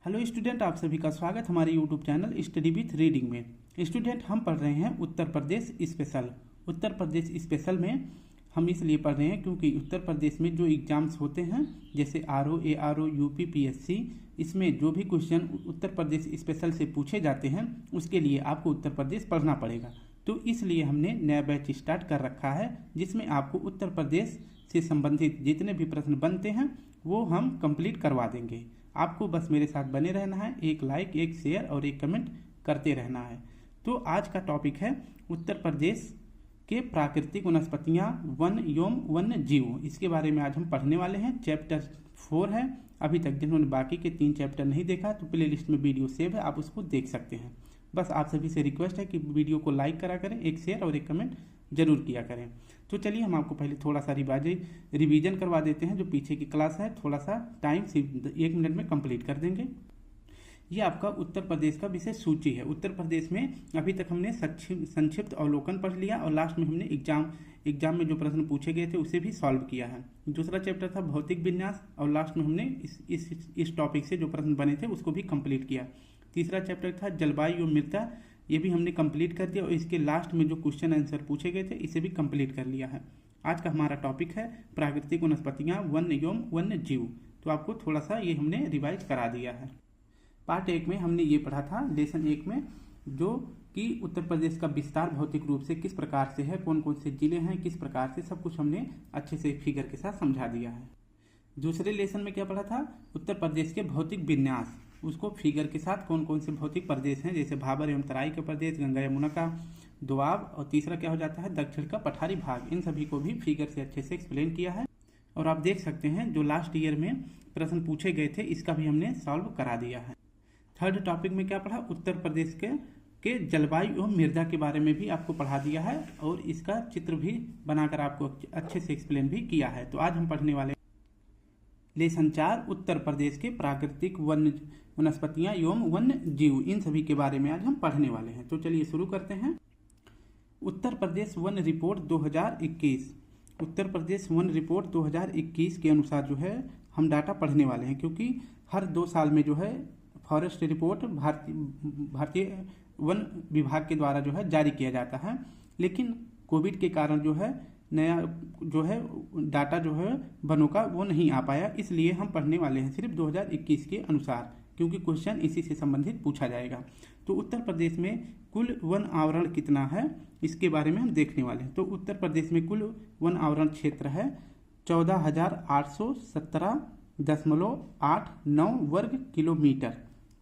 Hello student, आप सभी का स्वागत हमारे YouTube channel study with reading में। स्टूडेंट, हम पढ़ रहे हैं उत्तर प्रदेश स्पेशल। उत्तर प्रदेश स्पेशल में हम इसलिए पढ़ रहे हैं क्योंकि उत्तर प्रदेश में जो एग्जाम्स होते हैं जैसे आरओ, एआरओ, यूपी, पीएससी, इसमें जो भी क्वेश्चन उत्तर प्रदेश स्पेशल से पूछे जाते हैं उसके लिए आपको उत्तर प्रदेश पढ़ना पड़ेगा। तो इसलिए हमने नया बैच स्टार्ट कर रखा है जिसमें आपको उत्तर प्रदेश से संबंधित जितने भी प्रश्न बनते हैं वो हम कंप्लीट करवा देंगे। आपको बस मेरे साथ बने रहना है, एक लाइक, एक शेयर और एक कमेंट करते रहना है। तो आज का टॉपिक है उत्तर प्रदेश के प्राकृतिक वनस्पतियां, वन एवं वन्य जीव। इसके बारे में आज हम पढ़ने वाले हैं। चैप्टर 4 है। अभी तक जिन्होंने बाकी के 3 चैप्टर नहीं देखा तो प्ले लिस्ट में वीडियो सेव है, आप उसको देख सकते हैं। बस आप सभी से रिक्वेस्ट है कि वीडियो को लाइक करा करें, एक शेयर और एक कमेंट जरूर किया करें। तो चलिए हम आपको पहले थोड़ा सा रिवीजन करवा देते हैं। जो पीछे की क्लास है थोड़ा सा टाइम से 1 मिनट में कंप्लीट कर देंगे। ये आपका उत्तर प्रदेश का विषय सूची है। उत्तर प्रदेश में अभी तक हमने संक्षिप्त अवलोकन पढ़ लिया और लास्ट में हमने एग्जाम में जो प्रश्न पूछे गए थे उसे भी सॉल्व किया है। दूसरा चैप्टर था भौतिक विन्यास और लास्ट में हमने इस टॉपिक से जो प्रश्न बने थे उसको भी कंप्लीट किया। तीसरा चैप्टर था जलवायु और मृदा, ये भी हमने कंप्लीट कर दिया और इसके लास्ट में जो क्वेश्चन आंसर पूछे गए थे इसे भी कंप्लीट कर लिया है। आज का हमारा टॉपिक है प्राकृतिक वनस्पतियां, वन एवं वन्य जीव। तो आपको थोड़ा सा ये हमने रिवाइज करा दिया है। पार्ट 1 में हमने ये पढ़ा था, लेसन 1 में, जो कि उत्तर प्रदेश का विस्तार भौतिक रूप से किस प्रकार से है, कौन कौन से जिले हैं, किस प्रकार से, सब कुछ हमने अच्छे से फिगर के साथ समझा दिया है। दूसरे लेसन में क्या पढ़ा था, उत्तर प्रदेश के भौतिक विन्यास, उसको फिगर के साथ कौन कौन से भौतिक प्रदेश हैं जैसे भाबर एवं तराई का प्रदेश, गंगा यमुना का दोआब, और तीसरा क्या हो जाता है दक्षिण का पठारी भाग। इन सभी को भी फिगर से अच्छे से एक्सप्लेन किया है। और आप देख सकते हैं जो लास्ट ईयर में प्रश्न पूछे गए थे इसका भी हमने सॉल्व करा दिया है। थर्ड टॉपिक में क्या पढ़ा, उत्तर प्रदेश के जलवायु एवं मृदा के बारे में भी आपको पढ़ा दिया है और इसका चित्र भी बनाकर आपको अच्छे से एक्सप्लेन भी किया है। तो आज हम पढ़ने वाले लेसन 4 उत्तर प्रदेश के प्राकृतिक वनस्पतियां एवं वन्य जीव, इन सभी के बारे में आज हम पढ़ने वाले हैं। तो चलिए शुरू करते हैं। Uttar Pradesh one report 2021, Uttar Pradesh one report 2021 के अनुसार जो है हम डाटा पढ़ने वाले हैं क्योंकि हर 2 साल में जो है फॉरेस्ट रिपोर्ट भारतीय वन विभाग के द्वारा जो है जारी किया जाता है। लेकिन कोविड के कारण जो है नया जो है डाटा जो है वनों का वो नहीं आ पाया, इसलिए हम पढ़ने वाले हैं सिर्फ 2021 के अनुसार क्योंकि क्वेश्चन इसी से संबंधित पूछा जाएगा। तो उत्तर प्रदेश में कुल वन आवरण कितना है इसके बारे में हम देखने वाले हैं। तो उत्तर प्रदेश में कुल वन आवरण क्षेत्र है 14,817.89 वर्ग किलोमीटर,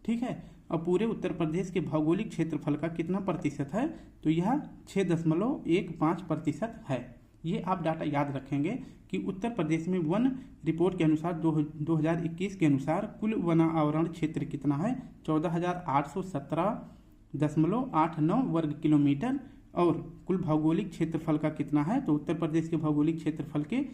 ठीक है। और पूरे उत्तर प्रदेश के भौगोलिक क्षेत्रफल का कितना प्रतिशत है, तो यह 6.15% है। ये आप डाटा याद रखेंगे कि उत्तर प्रदेश में वन रिपोर्ट के अनुसार 2021 के अनुसार कुल वन आवरण क्षेत्र कितना है 14,817.89 वर्ग किलोमीटर। और कुल भौगोलिक क्षेत्रफल का कितना है, तो उत्तर प्रदेश के भौगोलिक क्षेत्रफल के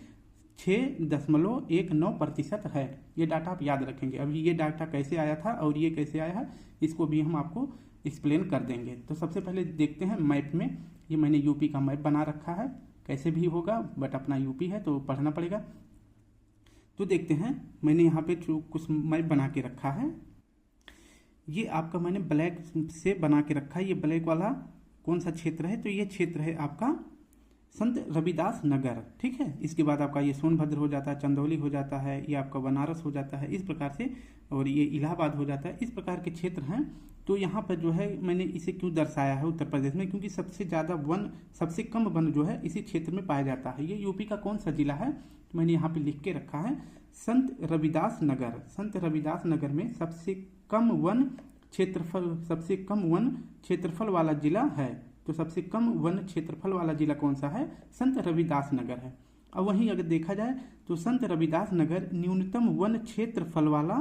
6.19% है। ये डाटा आप याद रखेंगे। अभी ये डाटा कैसे आया था और ये कैसे आया है इसको भी हम आपको एक्सप्लेन कर देंगे। तो सबसे पहले देखते हैं मैप में। ये मैंने यूपी का मैप बना रखा है, कैसे भी होगा बट अपना यूपी है तो पढ़ना पड़ेगा। तो देखते हैं, मैंने यहाँ पे कुछ मैप बना के रखा है। ये आपका मैंने ब्लैक से बना के रखा है। ये ब्लैक वाला कौन सा क्षेत्र है, तो ये क्षेत्र है आपका संत रविदास नगर, ठीक है। इसके बाद आपका ये सोनभद्र हो जाता है, चंदौली हो जाता है, ये आपका बनारस हो जाता है, इस प्रकार से, और ये इलाहाबाद हो जाता है। इस प्रकार के क्षेत्र हैं। तो यहाँ पर जो है मैंने इसे क्यों दर्शाया है उत्तर प्रदेश में, क्योंकि सबसे ज़्यादा वन, सबसे कम वन जो है इसी क्षेत्र में पाया जाता है। ये यूपी का कौन सा जिला है, तो मैंने यहाँ पे लिख के रखा है संत रविदास नगर। संत रविदास नगर में सबसे कम वन क्षेत्रफल वाला जिला है। तो सबसे कम वन क्षेत्रफल वाला जिला कौन सा है, संत रविदास नगर है। और वहीं अगर देखा जाए तो संत रविदास नगर न्यूनतम वन क्षेत्रफल वाला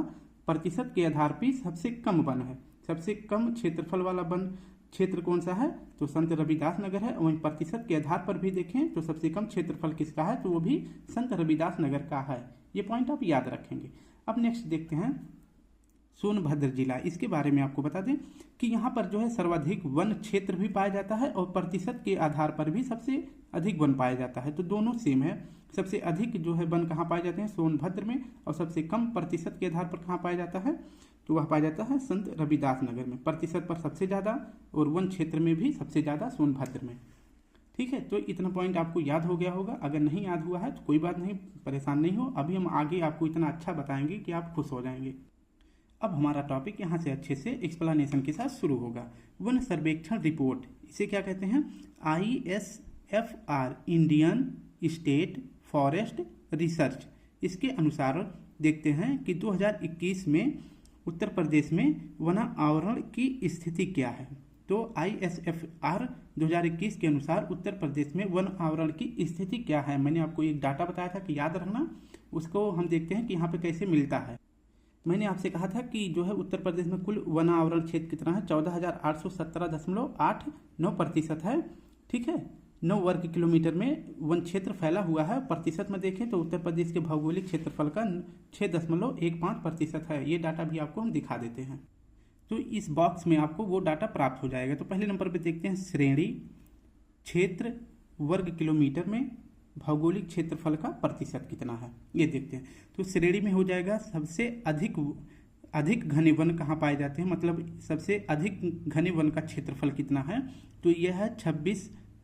प्रतिशत के आधार पर सबसे कम वन है। सबसे कम क्षेत्रफल वाला वन क्षेत्र कौन सा है, तो संत रविदास नगर है। वहीं प्रतिशत के आधार पर भी देखें तो सबसे कम क्षेत्रफल किसका है, तो वो भी संत रविदास नगर का है। ये पॉइंट आप याद रखेंगे। अब नेक्स्ट देखते हैं सोनभद्र जिला। इसके बारे में आपको बता दें कि यहाँ पर जो है सर्वाधिक वन क्षेत्र भी पाया जाता है और प्रतिशत के आधार पर भी सबसे अधिक वन पाया जाता है। तो दोनों सेम है। सबसे अधिक जो है वन कहाँ पाए जाते हैं, सोनभद्र में, और सबसे कम प्रतिशत के आधार पर कहाँ पाया जाता है, तो वह पाया जाता है संत रविदास नगर में, प्रतिशत पर सबसे ज़्यादा, और वन क्षेत्र में भी सबसे ज़्यादा सोनभद्र में। ठीक है, तो इतना पॉइंट आपको याद हो गया होगा। अगर नहीं याद हुआ है तो कोई बात नहीं, परेशान नहीं हो, अभी हम आगे आपको इतना अच्छा बताएंगे कि आप खुश हो जाएंगे। अब हमारा टॉपिक यहाँ से अच्छे से एक्सप्लेनेशन के साथ शुरू होगा। वन सर्वेक्षण रिपोर्ट, इसे क्या कहते हैं? ISFR, Indian state forest research. इसके अनुसार देखते हैं कि 2021 में उत्तर प्रदेश में वन आवरण की स्थिति क्या है। तो ISFR 2021 के अनुसार उत्तर प्रदेश में वन आवरण की स्थिति क्या है। मैंने आपको एक डाटा बताया था कि याद रखना, उसको हम देखते हैं कि यहाँ पे कैसे मिलता है। मैंने आपसे कहा था कि जो है उत्तर प्रदेश में कुल वन आवरण क्षेत्र कितना है? 14,817.89% है। ठीक है, 9 वर्ग किलोमीटर में वन क्षेत्र फैला हुआ है। प्रतिशत में देखें तो उत्तर प्रदेश के भौगोलिक क्षेत्रफल का 6.15% है। ये डाटा भी आपको हम दिखा देते हैं, तो इस बॉक्स में आपको वो डाटा प्राप्त हो जाएगा। तो पहले नंबर पे देखते हैं श्रेणी क्षेत्र वर्ग किलोमीटर में भौगोलिक क्षेत्रफल का प्रतिशत कितना है, ये देखते हैं। तो श्रेणी में हो जाएगा सबसे अधिक घने वन कहाँ पाए जाते हैं, मतलब सबसे अधिक घने वन का क्षेत्रफल कितना है। तो यह है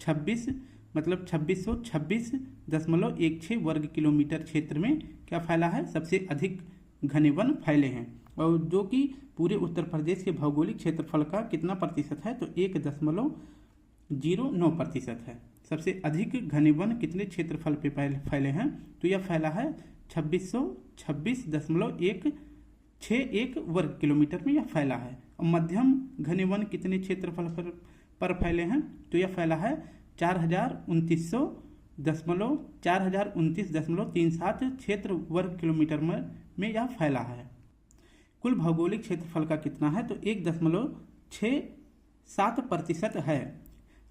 26 मतलब 2626.16 वर्ग किलोमीटर क्षेत्र में क्या फैला है? सबसे अधिक घने वन फैले हैं, और जो कि पूरे उत्तर प्रदेश के भौगोलिक क्षेत्रफल का कितना प्रतिशत है? तो 1.09% है। सबसे अधिक घने वन कितने क्षेत्रफल पे फैले हैं? तो यह फैला है 2626.161 वर्ग किलोमीटर में यह फैला है। और मध्यम घने वन कितने क्षेत्रफल पर फैले हैं? तो यह फैला है 4,029.37 क्षेत्र वर्ग किलोमीटर में यह फैला है। कुल भौगोलिक क्षेत्रफल का कितना है? तो 1.67% है।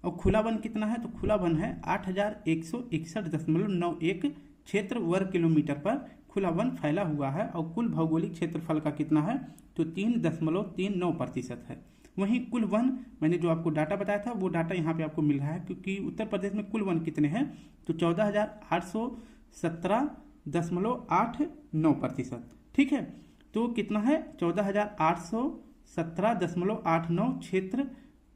और खुला वन कितना है? तो खुला वन है 8,161.91 क्षेत्र वर्ग किलोमीटर पर खुला वन फैला हुआ है। और कुल भौगोलिक क्षेत्रफल का कितना है? तो 3.39% है। वहीं कुल वन, मैंने जो आपको डाटा बताया था वो डाटा यहाँ पे आपको मिल रहा है, क्योंकि उत्तर प्रदेश में कुल वन कितने हैं? तो 14,817.89%। ठीक है, तो कितना है? 14,817.89 क्षेत्र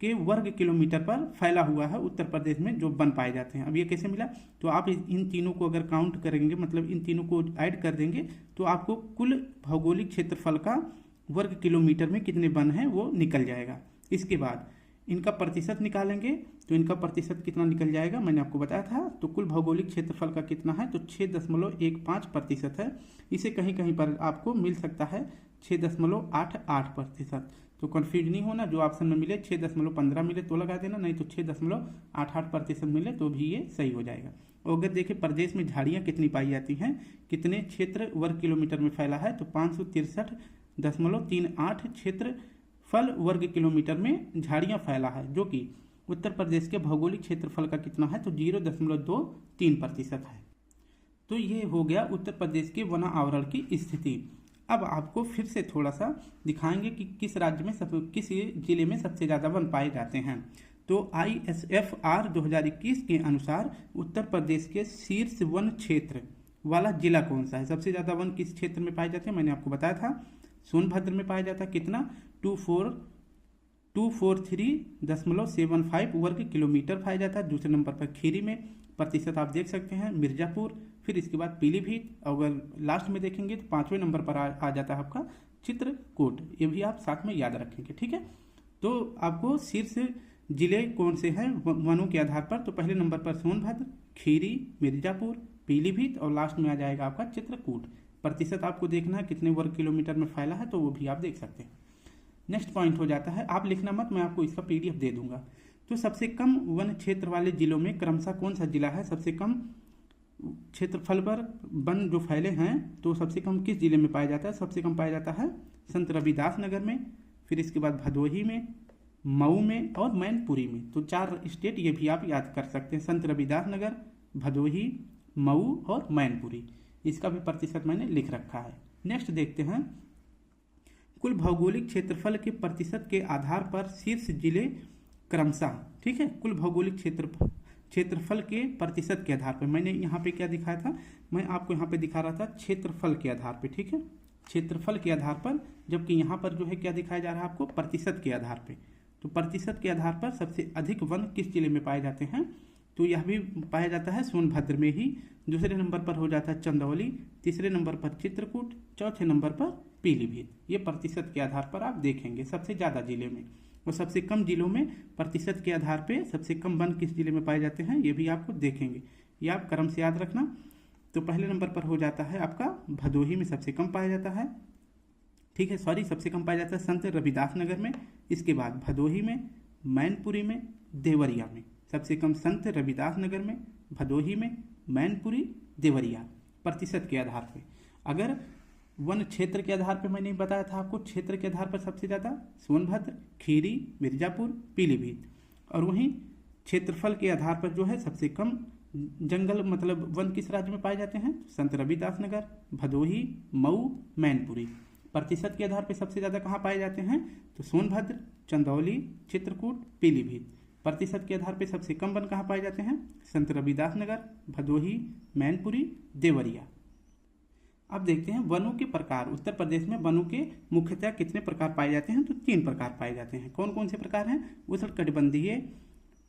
के वर्ग किलोमीटर पर फैला हुआ है उत्तर प्रदेश में जो वन पाए जाते हैं। अब ये कैसे मिला? तो आप इन तीनों को अगर काउंट करेंगे, मतलब इन तीनों को ऐड कर देंगे, तो आपको कुल भौगोलिक क्षेत्रफल का वर्ग किलोमीटर में कितने वन हैं वो निकल जाएगा। इसके बाद इनका प्रतिशत निकालेंगे, तो इनका प्रतिशत कितना निकल जाएगा मैंने आपको बताया था। तो कुल भौगोलिक क्षेत्रफल का कितना है? तो 6.15% है। इसे कहीं कहीं पर आपको मिल सकता है 6.88%। तो कन्फ्यूज नहीं होना, जो ऑप्शन में मिले 6.15 मिले तो लगा देना, नहीं तो 6.88% मिले तो भी ये सही हो जाएगा। और अगर देखिए प्रदेश में झाड़ियाँ कितनी पाई जाती हैं, कितने क्षेत्र वर्ग किलोमीटर में फैला है? तो 563.38 क्षेत्रफल वर्ग किलोमीटर में झाड़ियाँ फैला है, जो कि उत्तर प्रदेश के भौगोलिक क्षेत्रफल का कितना है? तो 0.23% है। तो ये हो गया उत्तर प्रदेश के वन आवरण की स्थिति। अब आपको फिर से थोड़ा सा दिखाएंगे कि किस राज्य में किस जिले में सबसे ज़्यादा वन पाए जाते हैं। तो ISFR 2021 के अनुसार उत्तर प्रदेश के शीर्ष वन क्षेत्र वाला जिला कौन सा है? सबसे ज़्यादा वन किस क्षेत्र में पाए जाते हैं? मैंने आपको बताया था सोनभद्र में पाया जाता है। कितना? 243.75 वर्ग किलोमीटर पाया जाता है। दूसरे नंबर पर खीरी में, प्रतिशत आप देख सकते हैं मिर्जापुर, फिर इसके बाद पीलीभीत, अगर लास्ट में देखेंगे तो 5वें नंबर पर आ जाता है आपका चित्रकूट। ये भी आप साथ में याद रखेंगे, ठीक है। तो आपको शीर्ष जिले कौन से हैं वनों के आधार पर? तो पहले नंबर पर सोनभद्र, खीरी, मिर्जापुर, पीलीभीत और लास्ट में आ जाएगा आपका चित्रकूट। प्रतिशत आपको देखना है कितने वर्ग किलोमीटर में फैला है, तो वो भी आप देख सकते हैं। नेक्स्ट पॉइंट हो जाता है, आप लिखना मत, मैं आपको इसका PDF दे दूंगा। तो सबसे कम वन क्षेत्र वाले जिलों में क्रमशः कौन सा जिला है? सबसे कम क्षेत्रफल पर वन जो फैले हैं, तो सबसे कम किस जिले में पाया जाता है? सबसे कम पाया जाता है संत रविदास नगर में, फिर इसके बाद भदोही में, मऊ में और मैनपुरी में। तो 4 स्टेट ये भी आप याद कर सकते हैं, संत रविदास नगर, भदोही, मऊ और मैनपुरी। इसका भी प्रतिशत मैंने लिख रखा है। नेक्स्ट देखते हैं, कुल भौगोलिक क्षेत्रफल के प्रतिशत के आधार पर शीर्ष जिले क्रमशः, ठीक है, कुल भौगोलिक क्षेत्रफल के प्रतिशत के आधार पर। मैंने यहाँ पे क्या दिखाया था? मैं आपको यहाँ पे दिखा रहा था क्षेत्रफल के आधार पे, ठीक है, क्षेत्रफल के आधार पर, जबकि यहाँ पर जो है क्या दिखाया जा रहा है आपको, प्रतिशत के आधार पे। तो प्रतिशत के आधार पर सबसे अधिक वन किस जिले में पाए जाते हैं, तो यह भी पाया जाता है सोनभद्र में ही। दूसरे नंबर पर हो जाता है चंदौली, तीसरे नंबर पर चित्रकूट, चौथे नंबर पर पीलीभीत। ये प्रतिशत के आधार पर आप देखेंगे सबसे ज़्यादा जिले में, और सबसे कम जिलों में प्रतिशत के आधार पे सबसे कम वन किस जिले में पाए जाते हैं ये भी आपको देखेंगे। ये आप क्रम से याद रखना। तो पहले नंबर पर हो जाता है आपका भदोही में सबसे कम पाया जाता है, ठीक है, सॉरी, सबसे कम पाया जाता है संत रविदास नगर में। इसके बाद भदोही में, मैनपुरी में, देवरिया में। सबसे कम संत रविदास नगर में, भदोही में, मैनपुरी, देवरिया, प्रतिशत के आधार पे। अगर वन क्षेत्र के आधार पे मैंने बताया था आपको, क्षेत्र के आधार पर सबसे ज़्यादा सोनभद्र, खीरी, मिर्जापुर, पीलीभीत। और वहीं क्षेत्रफल के आधार पर जो है सबसे कम जंगल मतलब वन किस राज्य में पाए जाते हैं, संत रविदास नगर, भदोही, मऊ, मैनपुरी। प्रतिशत के आधार पर सबसे ज़्यादा कहाँ पाए जाते हैं, तो सोनभद्र, चंदौली, चित्रकूट, पीलीभीत। प्रतिशत के आधार पर सबसे कम वन कहाँ पाए जाते हैं, संत रविदास नगर, भदोही, मैनपुरी, देवरिया। अब देखते हैं वनों के प्रकार। उत्तर प्रदेश में वनों के मुख्यतः कितने प्रकार पाए जाते हैं, तो 3 प्रकार पाए जाते हैं। कौन कौन से प्रकार हैं, उष्णकटिबंधीय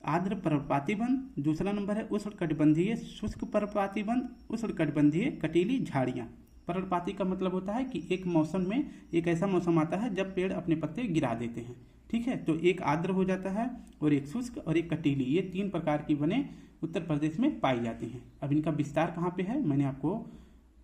आर्द्र पर्णपाती वन, दूसरा नंबर है उष्णकटिबंधीय शुष्क पर्णपाती वन, उष्णकटिबंधीय कटीली झाड़ियाँ। पर्णपाती का मतलब होता है कि एक मौसम में एक ऐसा मौसम आता है जब पेड़ अपने पत्ते गिरा देते हैं, ठीक है। तो एक आर्द्र हो जाता है और एक शुष्क और एक कटीली, ये 3 प्रकार की वनें उत्तर प्रदेश में पाई जाती हैं। अब इनका विस्तार कहाँ पे है मैंने आपको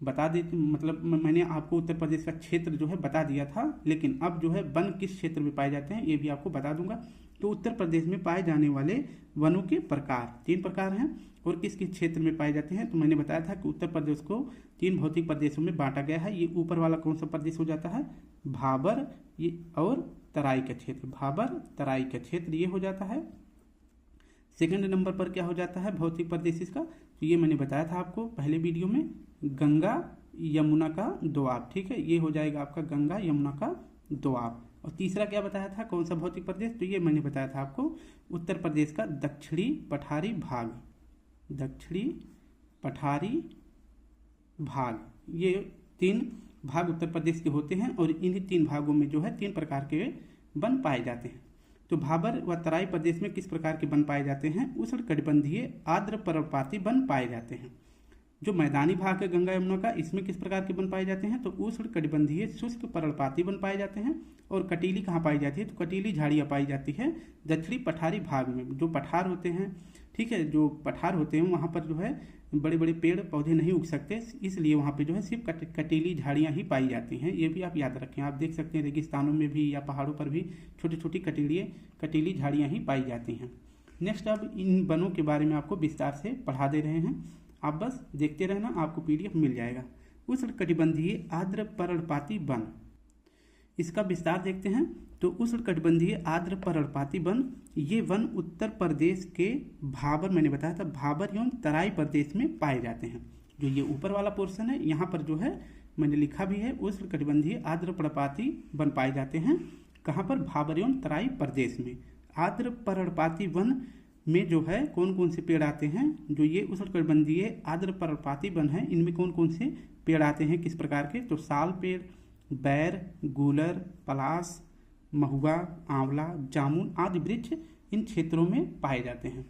बता दी, मतलब मैंने आपको उत्तर प्रदेश का क्षेत्र जो है बता दिया था, लेकिन अब जो है वन किस क्षेत्र में पाए जाते हैं ये भी आपको बता दूंगा। तो उत्तर प्रदेश में पाए जाने वाले वनों के प्रकार 3 प्रकार हैं, और किस किस क्षेत्र में पाए जाते हैं, तो मैंने बताया था कि उत्तर प्रदेश को 3 भौतिक प्रदेशों में बांटा गया है। ये ऊपर वाला कौन सा प्रदेश हो जाता है, भाबर ये और तराई का क्षेत्र, भाबर तराई का क्षेत्र ये हो जाता है। सेकंड नंबर पर क्या हो जाता है भौतिक प्रदेश इसका, तो ये मैंने बताया था आपको पहले वीडियो में, गंगा यमुना का दोआब, ठीक है, ये हो जाएगा आपका गंगा यमुना का दोआब। और तीसरा क्या बताया था, कौन सा भौतिक प्रदेश, तो ये मैंने बताया था आपको उत्तर प्रदेश का दक्षिणी पठारी भाग, दक्षिणी पठारी भाग। ये 3 भाग उत्तर प्रदेश के होते हैं, और इन्हीं 3 भागों में जो है 3 प्रकार के वन पाए जाते हैं। तो भाबर व तराई प्रदेश में किस प्रकार के वन पाए जाते हैं, उष्णकटिबंधीय आर्द्र पर्णपाती वन पाए जाते हैं। जो मैदानी भाग है गंगा यमुना का, इसमें किस प्रकार के वन पाए जाते हैं, तो उष्णकटिबंधीय शुष्क पर्णपाती वन पाए जाते हैं। और कटीली कहाँ पाई जाती है, तो कटीली झाड़ियाँ पाई जाती है दक्षिणी पठारी भाग में। जो पठार होते हैं, ठीक है, जो पठार होते हैं वहाँ पर जो है बड़े बड़े पेड़ पौधे नहीं उग सकते, इसलिए वहाँ पे जो है सिर्फ कटीली झाड़ियाँ ही पाई जाती हैं। ये भी आप याद रखें। आप देख सकते हैं रेगिस्तानों में भी या पहाड़ों पर भी छोटी छोटी कटीली झाड़ियाँ ही पाई जाती हैं। नेक्स्ट अब इन वनों के बारे में आपको विस्तार से पढ़ा दे रहे हैं, आप बस देखते रहना, आपको PDF मिल जाएगा। उष्णकटिबंधीय आर्द्र पर्णपाती वन, इसका विस्तार देखते हैं। तो उष्णकटिबंधीय आर्द्र पर्णपाती वन, ये वन उत्तर प्रदेश के भाबर, मैंने बताया था भाबर एवं तराई प्रदेश में पाए जाते हैं। जो ये ऊपर वाला पोर्शन है यहाँ पर जो है मैंने लिखा भी है, उष्णकटिबंधीय आर्द्र पर्णपाती वन पाए जाते हैं। कहाँ पर, भाबर एवं तराई प्रदेश में। आर्द्र पर्णपाती वन में जो है कौन कौन से पेड़ आते हैं, जो ये उष्णकटिबंधीय आर्द्र पर्णपाती वन है, इनमें कौन कौन से पेड़ आते हैं, किस प्रकार के, तो साल पेड़, बैर, गूलर, पलास, महुआ, आंवला, जामुन आदि वृक्ष इन क्षेत्रों में पाए जाते हैं।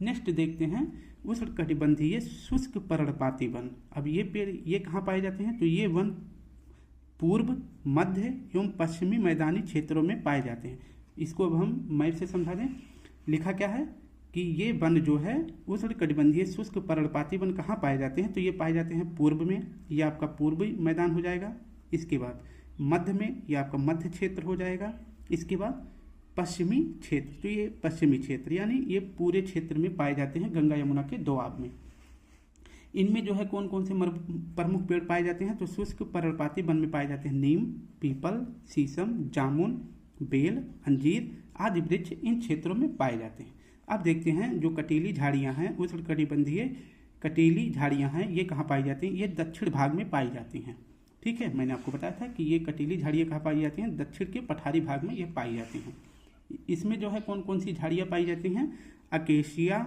नेक्स्ट देखते हैं उष्णकटिबंधीय शुष्क पर्णपाती वन। अब ये पेड़ ये कहाँ पाए जाते हैं, तो ये वन पूर्व, मध्य एवं पश्चिमी मैदानी क्षेत्रों में पाए जाते हैं। इसको अब हम मैप से समझा दें। लिखा क्या है कि ये वन जो है उष्णकटिबंधीय शुष्क पर्णपाती वन कहाँ पाए जाते हैं, तो ये पाए जाते हैं पूर्व में, ये आपका पूर्वी मैदान हो जाएगा। इसके बाद मध्य में, ये आपका मध्य क्षेत्र हो जाएगा। इसके बाद पश्चिमी क्षेत्र, तो ये पश्चिमी क्षेत्र, यानी ये पूरे क्षेत्र में पाए जाते हैं गंगा यमुना के दोआब में। इनमें जो है कौन कौन से प्रमुख पेड़ पाए जाते हैं, तो शुष्क पर्णपाती वन में पाए जाते हैं नीम, पीपल, शीशम, जामुन, बेल, अंजीर आदि वृक्ष इन क्षेत्रों में पाए जाते हैं। अब देखते हैं जो कटीली झाड़ियाँ हैं, उष्णकटिबंधीय कटीली झाड़ियाँ हैं, ये कहाँ पाई जाती हैं, ये दक्षिण भाग में पाई जाती हैं। ठीक है, मैंने आपको बताया था कि ये कटीली झाड़ियाँ कहाँ पाई जाती हैं, दक्षिण के पठारी भाग में ये पाई जाती हैं। इसमें जो है कौन कौन सी झाड़ियाँ पाई जाती हैं, अकेशिया,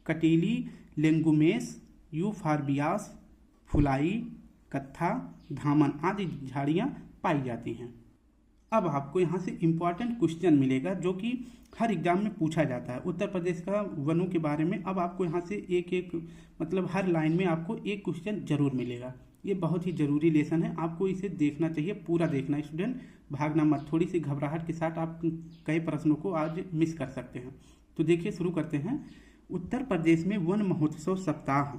कटीली, लेंगुमेस, यूफारबियास, फुलाई, कत्था, धामन आदि झाड़ियाँ पाई जाती हैं। अब आपको यहाँ से इम्पॉर्टेंट क्वेश्चन मिलेगा जो कि हर एग्जाम में पूछा जाता है उत्तर प्रदेश का वनों के बारे में। अब आपको यहाँ से एक एक मतलब हर लाइन में आपको एक क्वेश्चन जरूर मिलेगा। ये बहुत ही जरूरी लेसन है, आपको इसे देखना चाहिए, पूरा देखना है स्टूडेंट, भागना मत। थोड़ी सी घबराहट के साथ आप कई प्रश्नों को आज मिस कर सकते हैं। तो देखिए शुरू करते हैं। उत्तर प्रदेश में वन महोत्सव सप्ताह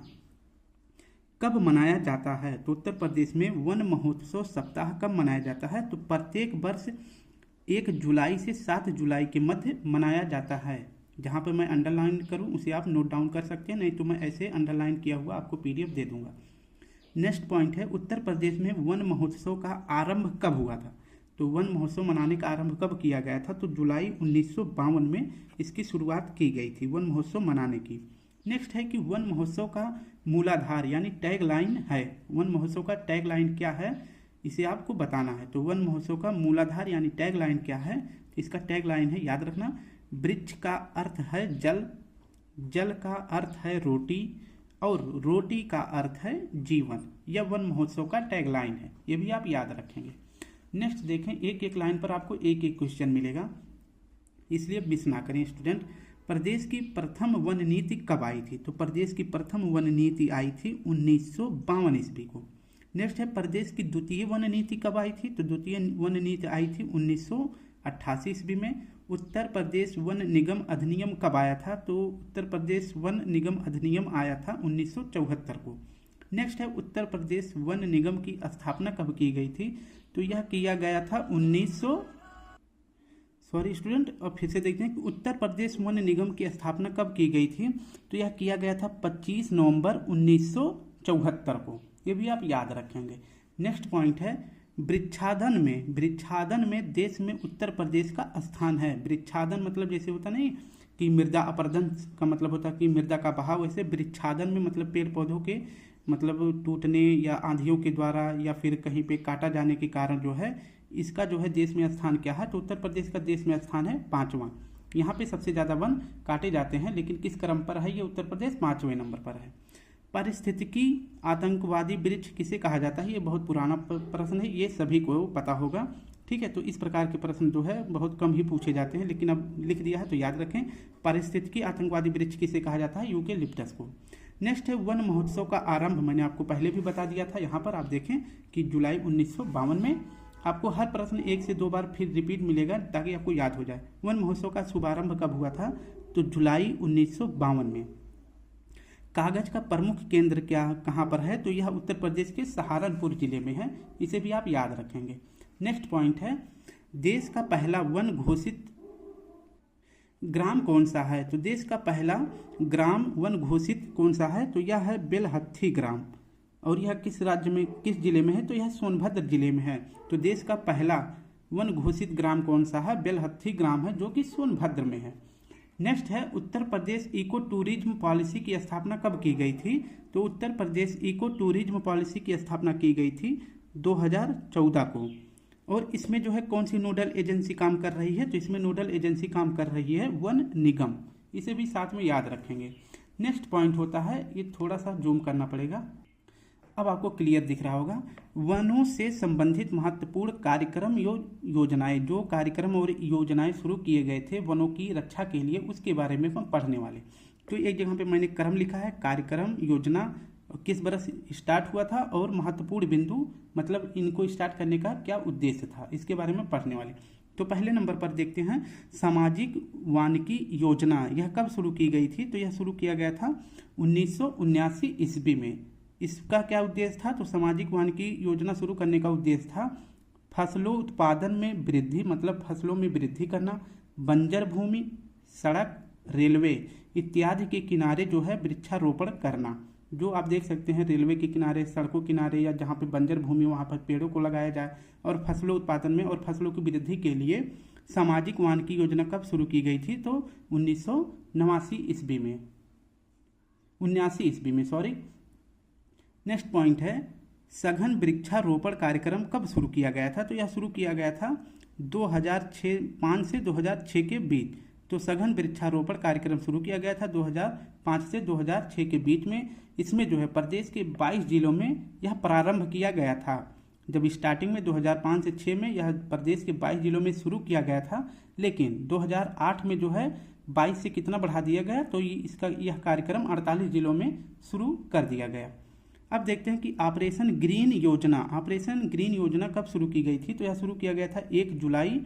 कब मनाया जाता है? तो उत्तर प्रदेश में वन महोत्सव सप्ताह कब मनाया जाता है? तो प्रत्येक वर्ष 1 जुलाई से 7 जुलाई के मध्य मनाया जाता है। जहाँ पर मैं अंडरलाइन करूँ उसे आप नोट डाउन कर सकते हैं, नहीं तो मैं ऐसे अंडरलाइन किया हुआ आपको PDF दे दूंगा। नेक्स्ट पॉइंट है, उत्तर प्रदेश में वन महोत्सव का आरंभ कब हुआ था? तो वन महोत्सव मनाने का आरंभ कब किया गया था? तो जुलाई 1952 में इसकी शुरुआत की गई थी वन महोत्सव मनाने की। नेक्स्ट है कि वन महोत्सव का मूलाधार यानी टैग लाइन है। वन महोत्सव का टैग लाइन क्या है इसे आपको बताना है। तो वन महोत्सव का मूलाधार यानी टैग लाइन क्या है? तो इसका टैग लाइन है, याद रखना, वृक्ष का अर्थ है जल, जल का अर्थ है रोटी और रोटी का अर्थ है जीवन। यह वन महोत्सव का टैग लाइन है, ये भी आप याद रखेंगे। नेक्स्ट देखें, एक एक लाइन पर आपको एक एक क्वेश्चन मिलेगा, इसलिए मिस ना करें स्टूडेंट। प्रदेश की प्रथम वन नीति कब आई थी? तो प्रदेश की प्रथम वन नीति आई थी 1952 ईस्वी को। नेक्स्ट है, प्रदेश की द्वितीय वन नीति कब आई थी? तो द्वितीय वन नीति आई थी 1988 ईस्वी में। उत्तर प्रदेश वन निगम अधिनियम कब आया था? तो उत्तर प्रदेश वन निगम अधिनियम आया था 1974 को। नेक्स्ट है, उत्तर प्रदेश वन निगम की स्थापना कब की गई थी? तो यह किया गया था स्टूडेंट, और फिर से देखते हैं कि उत्तर प्रदेश वन निगम की स्थापना कब की गई थी? तो यह किया गया था 25 नवंबर 1974 को। ये भी आप याद रखेंगे। नेक्स्ट पॉइंट है, वृक्षादन में देश में उत्तर प्रदेश का स्थान है। वृक्षादन मतलब जैसे होता नहीं कि मृदा अपरदन का मतलब होता है कि मृदा का बहाव, वैसे वृक्षादन में मतलब पेड़ पौधों के मतलब टूटने या आंधियों के द्वारा या फिर कहीं पे काटा जाने के कारण जो है इसका जो है देश में स्थान क्या है? तो उत्तर प्रदेश का देश में स्थान है 5वां। यहाँ पे सबसे ज़्यादा वन काटे जाते हैं, लेकिन किस क्रम पर है ये? उत्तर प्रदेश 5वें नंबर पर है। पारिस्थितिकी आतंकवादी वृक्ष किसे कहा जाता है? ये बहुत पुराना प्रश्न है, ये सभी को पता होगा, ठीक है। तो इस प्रकार के प्रश्न जो है बहुत कम ही पूछे जाते हैं, लेकिन अब लिख दिया है तो याद रखें। पारिस्थितिकी आतंकवादी वृक्ष किसे कहा जाता है? यूकेलिप्टस को। नेक्स्ट है, वन महोत्सव का आरंभ मैंने आपको पहले भी बता दिया था। यहाँ पर आप देखें कि जुलाई 1952 में। आपको हर प्रश्न 1 से 2 बार फिर रिपीट मिलेगा ताकि आपको याद हो जाए। वन महोत्सव का शुभारंभ कब हुआ था? तो जुलाई 1952 में। कागज का प्रमुख केंद्र कहाँ पर है? तो यह उत्तर प्रदेश के सहारनपुर जिले में है, इसे भी आप याद रखेंगे। नेक्स्ट पॉइंट है, देश का पहला वन घोषित ग्राम कौन सा है? तो देश का पहला ग्राम वन घोषित कौन सा है? तो यह है बेलहत्थी ग्राम। और यह किस राज्य में, किस जिले में है? तो यह सोनभद्र जिले में है। तो देश का पहला वन घोषित ग्राम कौन सा है? बेलहत्थी ग्राम है, जो कि सोनभद्र में है। नेक्स्ट है, Uttar Pradesh eco tourism policy की स्थापना कब की गई थी? तो Uttar Pradesh eco tourism policy की स्थापना की गई थी 2014 को। और इसमें जो है कौन सी नोडल एजेंसी काम कर रही है? तो इसमें नोडल एजेंसी काम कर रही है वन निगम, इसे भी साथ में याद रखेंगे। नेक्स्ट पॉइंट होता है, ये थोड़ा सा जूम करना पड़ेगा, अब आपको क्लियर दिख रहा होगा। वनों से संबंधित महत्वपूर्ण कार्यक्रम योजनाएं, जो कार्यक्रम और योजनाएं शुरू किए गए थे वनों की रक्षा के लिए, उसके बारे में हम पढ़ने वाले। तो एक जगह पे मैंने क्रम लिखा है, कार्यक्रम योजना किस बरस स्टार्ट हुआ था और महत्वपूर्ण बिंदु मतलब इनको स्टार्ट करने का क्या उद्देश्य था, इसके बारे में पढ़ने वाले। तो पहले नंबर पर देखते हैं, सामाजिक वानिकी योजना, यह कब शुरू की गई थी? तो यह शुरू किया गया था 1979 ईस्वी में। इसका क्या उद्देश्य था? तो सामाजिक वानिकी योजना शुरू करने का उद्देश्य था फसलों उत्पादन में वृद्धि, मतलब फसलों में वृद्धि करना, बंजर भूमि, सड़क, रेलवे इत्यादि के किनारे जो है वृक्षारोपण करना। जो आप देख सकते हैं रेलवे के किनारे, सड़कों किनारे या जहाँ पे बंजर भूमि वहाँ पर पेड़ों को लगाया जाए। और फसलों उत्पादन में और फसलों की वृद्धि के लिए सामाजिक वानिकी योजना कब शुरू की गई थी? तो 1979 ईस्वी में, 79 ईस्वी में, सॉरी। नेक्स्ट पॉइंट है, सघन वृक्षारोपण कार्यक्रम कब शुरू किया गया था? तो यह शुरू किया गया था 2005 से 2006 के बीच। तो सघन वृक्षारोपण कार्यक्रम शुरू किया गया था 2005 से 2006 के बीच में। इसमें जो है प्रदेश के 22 जिलों में यह प्रारंभ किया गया था। जब स्टार्टिंग में 2005 से 6 में यह प्रदेश के 22 जिलों में शुरू किया गया था, लेकिन 2008 में जो है 22 से कितना बढ़ा दिया गया, तो इसका यह कार्यक्रम 48 जिलों में शुरू कर दिया गया। अब देखते हैं कि ऑपरेशन ग्रीन योजना कब शुरू की गई थी। तो यह शुरू किया गया था 1 जुलाई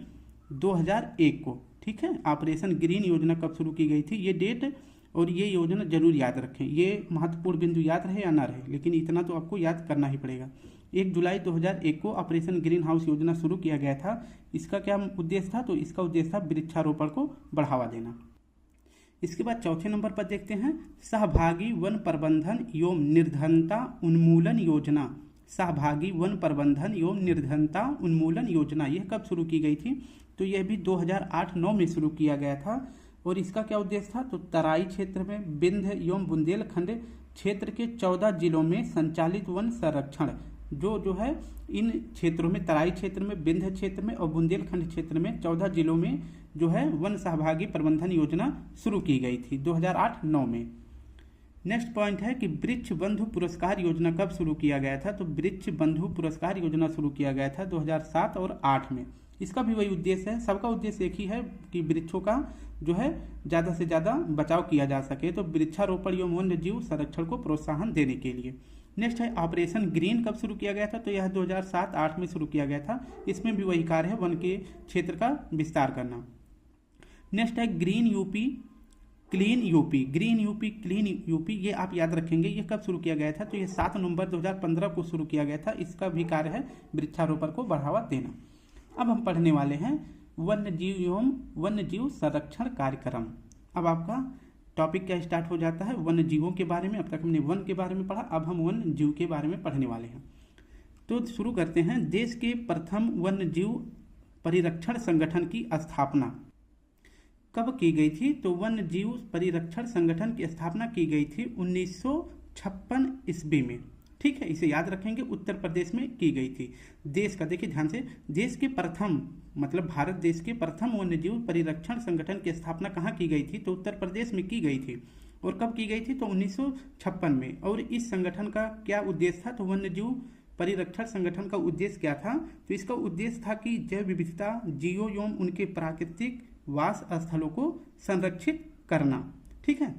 2001 को। ठीक है, ऑपरेशन ग्रीन योजना कब शुरू की गई थी, ये डेट और ये योजना जरूर याद रखें। ये महत्वपूर्ण बिंदु याद रहे या ना रहे, लेकिन इतना तो आपको याद करना ही पड़ेगा। 1 जुलाई 2001 को ऑपरेशन ग्रीन हाउस योजना शुरू किया गया था। इसका क्या उद्देश्य था, तो इसका उद्देश्य था वृक्षारोपण को बढ़ावा देना। इसके बाद चौथे नंबर पर देखते हैं सहभागी वन प्रबंधन एवं निर्धनता उन्मूलन योजना। सहभागी वन प्रबंधन एवं निर्धनता उन्मूलन योजना यह कब शुरू की गई थी, तो यह भी 2008-9 में शुरू किया गया था। और इसका क्या उद्देश्य था, तो तराई क्षेत्र में विंध्य एवं बुंदेलखंड क्षेत्र के 14 जिलों में संचालित वन संरक्षण जो है इन क्षेत्रों में, तराई क्षेत्र में, विंध्य क्षेत्र में और बुंदेलखंड क्षेत्र में 14 जिलों में जो है वन सहभागी प्रबंधन योजना शुरू की गई थी 2008-9 में। नेक्स्ट पॉइंट है कि वृक्ष बंधु पुरस्कार योजना कब शुरू किया गया था, तो वृक्ष बंधु पुरस्कार योजना शुरू किया गया था 2007 और 8 में। इसका भी वही उद्देश्य है, सबका उद्देश्य एक ही है कि वृक्षों का जो है ज़्यादा से ज़्यादा बचाव किया जा सके, तो वृक्षारोपण एवं वन्य जीव संरक्षण को प्रोत्साहन देने के लिए। नेक्स्ट है ऑपरेशन ग्रीन कब शुरू किया गया था, तो यह 2007-8 में शुरू किया गया था। इसमें भी वही कार्य है, वन के क्षेत्र का विस्तार करना। नेक्स्ट है ग्रीन यूपी क्लीन यूपी, ये आप याद रखेंगे। ये कब शुरू किया गया था, तो ये 7 नवंबर 2015 को शुरू किया गया था। इसका भी कार्य है वृक्षारोपण को बढ़ावा देना। अब हम पढ़ने वाले हैं वन्य जीव एवं वन्य जीव संरक्षण कार्यक्रम। अब आपका टॉपिक क्या स्टार्ट हो जाता है, वन्य जीवों के बारे में। अब तक हमने वन के बारे में पढ़ा, अब हम वन्य जीव के बारे में पढ़ने वाले हैं। तो शुरू करते हैं। देश के प्रथम वन्य जीव परिरक्षण संगठन की स्थापना कब की गई थी, तो वन्य जीव परिरक्षण संगठन की स्थापना की गई थी 1956 ईस्वी में। ठीक है, इसे याद रखेंगे, उत्तर प्रदेश में की गई थी। देश का देखिए ध्यान से, देश के प्रथम मतलब भारत देश के प्रथम वन्य जीव परिरक्षण संगठन की स्थापना कहाँ की गई थी, तो उत्तर प्रदेश में की गई थी। और कब की गई थी, तो 1956 में। और इस संगठन का क्या उद्देश्य था, तो वन्य जीव परिरक्षण संगठन का उद्देश्य क्या था, तो इसका उद्देश्य था कि जैव विविधता, जीवों एवं उनके प्राकृतिक वास स्थलों को संरक्षित करना। ठीक है।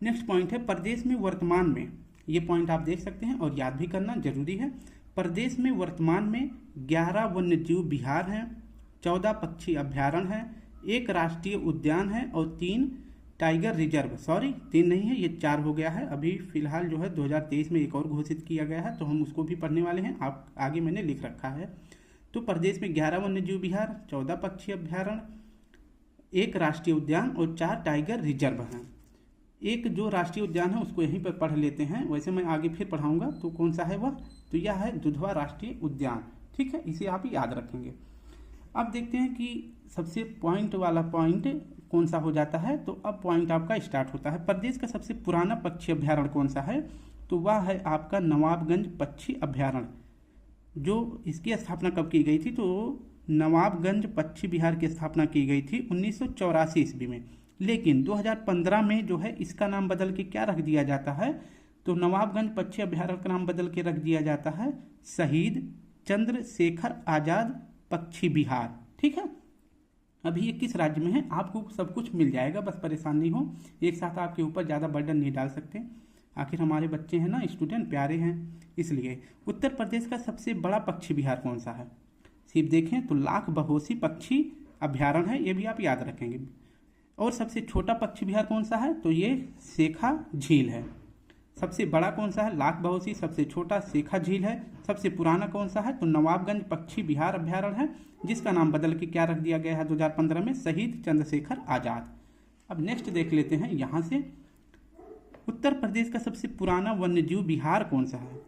नेक्स्ट पॉइंट है प्रदेश में वर्तमान में, ये पॉइंट आप देख सकते हैं और याद भी करना जरूरी है। प्रदेश में वर्तमान में 11 वन्य जीव विहार हैं, 14 पक्षी अभ्यारण्य हैं, 1 राष्ट्रीय उद्यान है और 3 टाइगर रिजर्व, 3 नहीं है, ये 4 हो गया है। अभी फिलहाल जो है 2023 में एक और घोषित किया गया है, तो हम उसको भी पढ़ने वाले हैं। आप आगे मैंने लिख रखा है। तो प्रदेश में 11 वन्य जीव विहार, 14 पक्षी अभ्यारण्य, 1 राष्ट्रीय उद्यान और 4 टाइगर रिजर्व हैं। एक जो राष्ट्रीय उद्यान है उसको यहीं पर पढ़ लेते हैं, वैसे मैं आगे फिर पढ़ाऊंगा। तो कौन सा है वह, तो यह है दुधवा राष्ट्रीय उद्यान। ठीक है, इसे आप याद रखेंगे। अब देखते हैं कि सबसे पॉइंट वाला पॉइंट कौन सा हो जाता है। तो अब पॉइंट आपका स्टार्ट होता है। प्रदेश का सबसे पुराना पक्षी अभ्यारण्य कौन सा है, तो वह है आपका नवाबगंज पक्षी अभ्यारण्य। जो इसकी स्थापना कब की गई थी, तो नवाबगंज पक्षी विहार की स्थापना की गई थी 1984 ईस्वी में। लेकिन 2015 में जो है इसका नाम बदल के क्या रख दिया जाता है, तो नवाबगंज पक्षी अभ्यारण्य का नाम बदल के रख दिया जाता है शहीद चंद्रशेखर आजाद पक्षी विहार। ठीक है, अभी ये किस राज्य में है आपको सब कुछ मिल जाएगा, बस परेशान नहीं हो। एक साथ आपके ऊपर ज़्यादा बर्डन नहीं डाल सकते, आखिर हमारे बच्चे हैं ना, स्टूडेंट प्यारे हैं, इसलिए। उत्तर प्रदेश का सबसे बड़ा पक्षी विहार कौन सा है, सिर्फ देखें तो लाख बहोसी पक्षी अभ्यारण्य है, ये भी आप याद रखेंगे। और सबसे छोटा पक्षी विहार कौन सा है, तो ये शेखा झील है। सबसे बड़ा कौन सा है, लाख बहोसी, सबसे छोटा शेखा झील है। सबसे पुराना कौन सा है, तो नवाबगंज पक्षी विहार अभ्यारण्य है, जिसका नाम बदल के क्या रख दिया गया है 2015 में, शहीद चंद्रशेखर आजाद। अब नेक्स्ट देख लेते हैं यहाँ से, उत्तर प्रदेश का सबसे पुराना वन्यजीव विहार कौन सा है,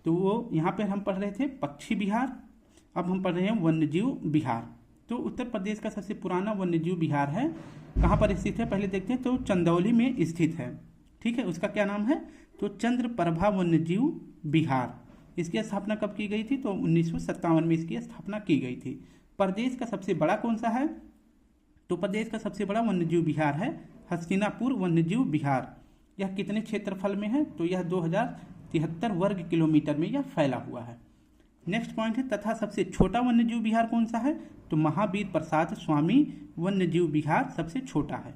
तो वो यहाँ पर हम पढ़ रहे थे पक्षी विहार, अब हम पढ़ रहे हैं वन्यजीव विहार। तो उत्तर प्रदेश का सबसे पुराना वन्यजीव विहार है, कहाँ पर स्थित है पहले देखते हैं, तो चंदौली में स्थित है। ठीक है, उसका क्या नाम है, तो चंद्रप्रभा वन्यजीव विहार। इसकी स्थापना कब की गई थी, तो 1957 में इसकी स्थापना की गई थी। प्रदेश का सबसे बड़ा कौन सा है, तो प्रदेश का सबसे बड़ा वन्यजीव विहार है हस्तिनापुर वन्यजीव विहार। यह कितने क्षेत्रफल में है, तो यह 2073 वर्ग किलोमीटर में यह फैला हुआ है। नेक्स्ट पॉइंट है तथा सबसे छोटा वन्यजीव विहार कौन सा है, तो महावीर प्रसाद स्वामी वन्यजीव विहार सबसे छोटा है।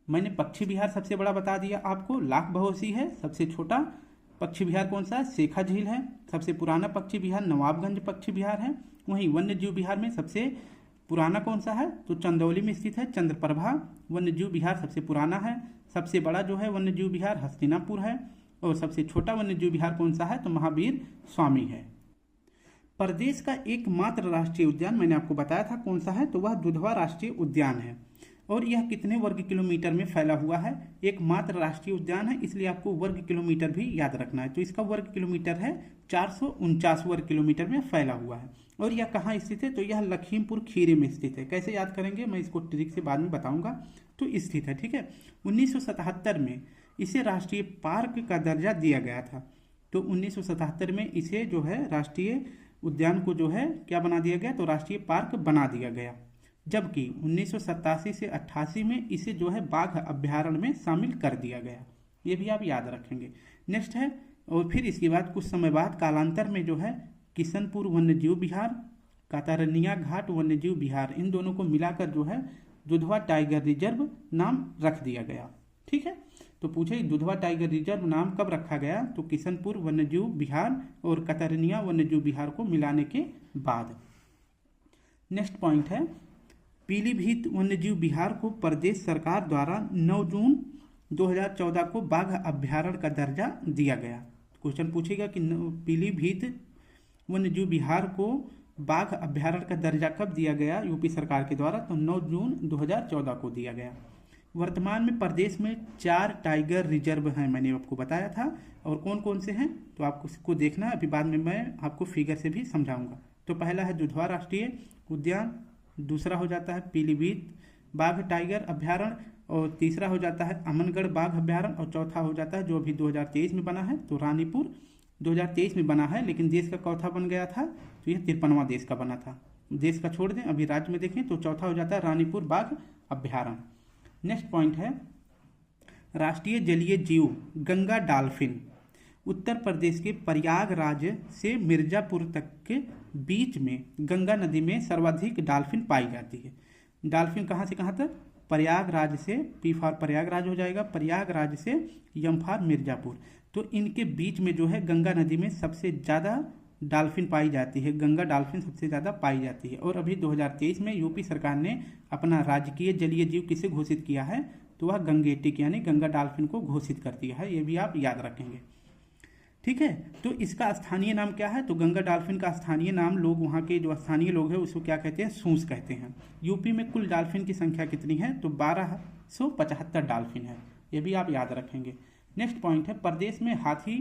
मैंने पक्षी विहार सबसे बड़ा बता दिया आपको, लाख बहोसी है। सबसे छोटा पक्षी विहार कौन सा है, शेखा झील है। सबसे पुराना पक्षी विहार नवाबगंज पक्षी विहार है। वहीं वन्यजीव विहार में सबसे पुराना कौन सा है, तो चंदौली में स्थित है चंद्रप्रभा वन्यजीव विहार सबसे पुराना है। सबसे बड़ा जो है वन्यजीव विहार हस्तिनापुर है। और सबसे छोटा वन्यजीव विहार कौन सा है, तो महावीर स्वामी है। प्रदेश का एकमात्र राष्ट्रीय उद्यान मैंने आपको बताया था कौन सा है, तो वह दुधवा राष्ट्रीय उद्यान है। और यह कितने वर्ग किलोमीटर में फैला हुआ है, एकमात्र राष्ट्रीय उद्यान है, इसलिए आपको वर्ग किलोमीटर भी याद रखना है। तो इसका वर्ग किलोमीटर है 449 वर्ग किलोमीटर में फैला हुआ है। और यह कहाँ स्थित है, तो यह लखीमपुर खीरी में स्थित है। कैसे याद करेंगे मैं इसको ट्रिक से बाद में बताऊंगा। तो स्थित है, ठीक है। 1977 में इसे राष्ट्रीय पार्क का दर्जा दिया गया था। तो 1977 में इसे जो है राष्ट्रीय उद्यान को जो है क्या बना दिया गया, तो राष्ट्रीय पार्क बना दिया गया। जबकि 1987 से 88 में इसे जो है बाघ अभ्यारण्य में शामिल कर दिया गया। ये भी आप याद रखेंगे। नेक्स्ट है, और फिर इसके बाद कुछ समय बाद कालांतर में जो है किशनपुर वन्यजीव विहार, कातरनिया घाट वन्यजीव विहार, इन दोनों को मिलाकर जो है दुधवा टाइगर रिजर्व नाम रख दिया गया। ठीक है, तो पूछे दुधवा टाइगर रिजर्व नाम कब रखा गया, तो किशनपुर वन्यजीव विहार और कतरनिया वन्यजीव विहार को मिलाने के बाद। नेक्स्ट पॉइंट है, पीलीभीत वन्यजीव विहार को प्रदेश सरकार द्वारा 9 जून 2014 को बाघ अभ्यारण्य का दर्जा दिया गया। क्वेश्चन पूछेगा कि पीलीभीत वन्यजीव विहार को बाघ अभ्यारण्य का दर्जा कब दिया गया यूपी सरकार के द्वारा, तो 9 जून 2014 को दिया गया। वर्तमान में प्रदेश में 4 टाइगर रिजर्व हैं, मैंने आपको बताया था। और कौन कौन से हैं, तो आपको इसको देखना है, अभी बाद में मैं आपको फिगर से भी समझाऊंगा। तो पहला है दुधवा राष्ट्रीय उद्यान, दूसरा हो जाता है पीलीभीत बाघ टाइगर अभ्यारण्य, और तीसरा हो जाता है अमनगढ़ बाघ अभ्यारण्य, और चौथा हो जाता है जो अभी 2023 में बना है, तो रानीपुर 2023 में बना है, लेकिन देश का चौथा बन गया था, तो यह 53वां देश का बना था। देश का छोड़ दें, अभी राज्य में देखें तो चौथा हो जाता है रानीपुर बाघ अभ्यारण्य। नेक्स्ट पॉइंट है, राष्ट्रीय जलीय जीव गंगा डॉल्फिन उत्तर प्रदेश के प्रयागराज से मिर्जापुर तक के बीच में गंगा नदी में सर्वाधिक डॉल्फिन पाई जाती है। डॉल्फिन कहाँ से कहाँ तक, प्रयागराज से, पी फॉर प्रयागराज हो जाएगा, प्रयागराज से एम फॉर मिर्जापुर। तो इनके बीच में जो है गंगा नदी में सबसे ज़्यादा डॉल्फिन पाई जाती है, गंगा डॉल्फिन सबसे ज़्यादा पाई जाती है। और अभी 2023 में यूपी सरकार ने अपना राजकीय जलीय जीव किसे घोषित किया है, तो वह गंगेटिक यानी गंगा डॉल्फिन को घोषित कर दिया है। ये भी आप याद रखेंगे, ठीक है। तो इसका स्थानीय नाम क्या है, तो गंगा डॉल्फिन का स्थानीय नाम लोग वहाँ के जो स्थानीय लोग हैं उसको क्या कहते हैं, सूस कहते हैं। यूपी में कुल डॉल्फिन की संख्या कितनी है, तो 1275 डॉल्फिन है, ये भी आप याद रखेंगे। नेक्स्ट पॉइंट है, प्रदेश में हाथी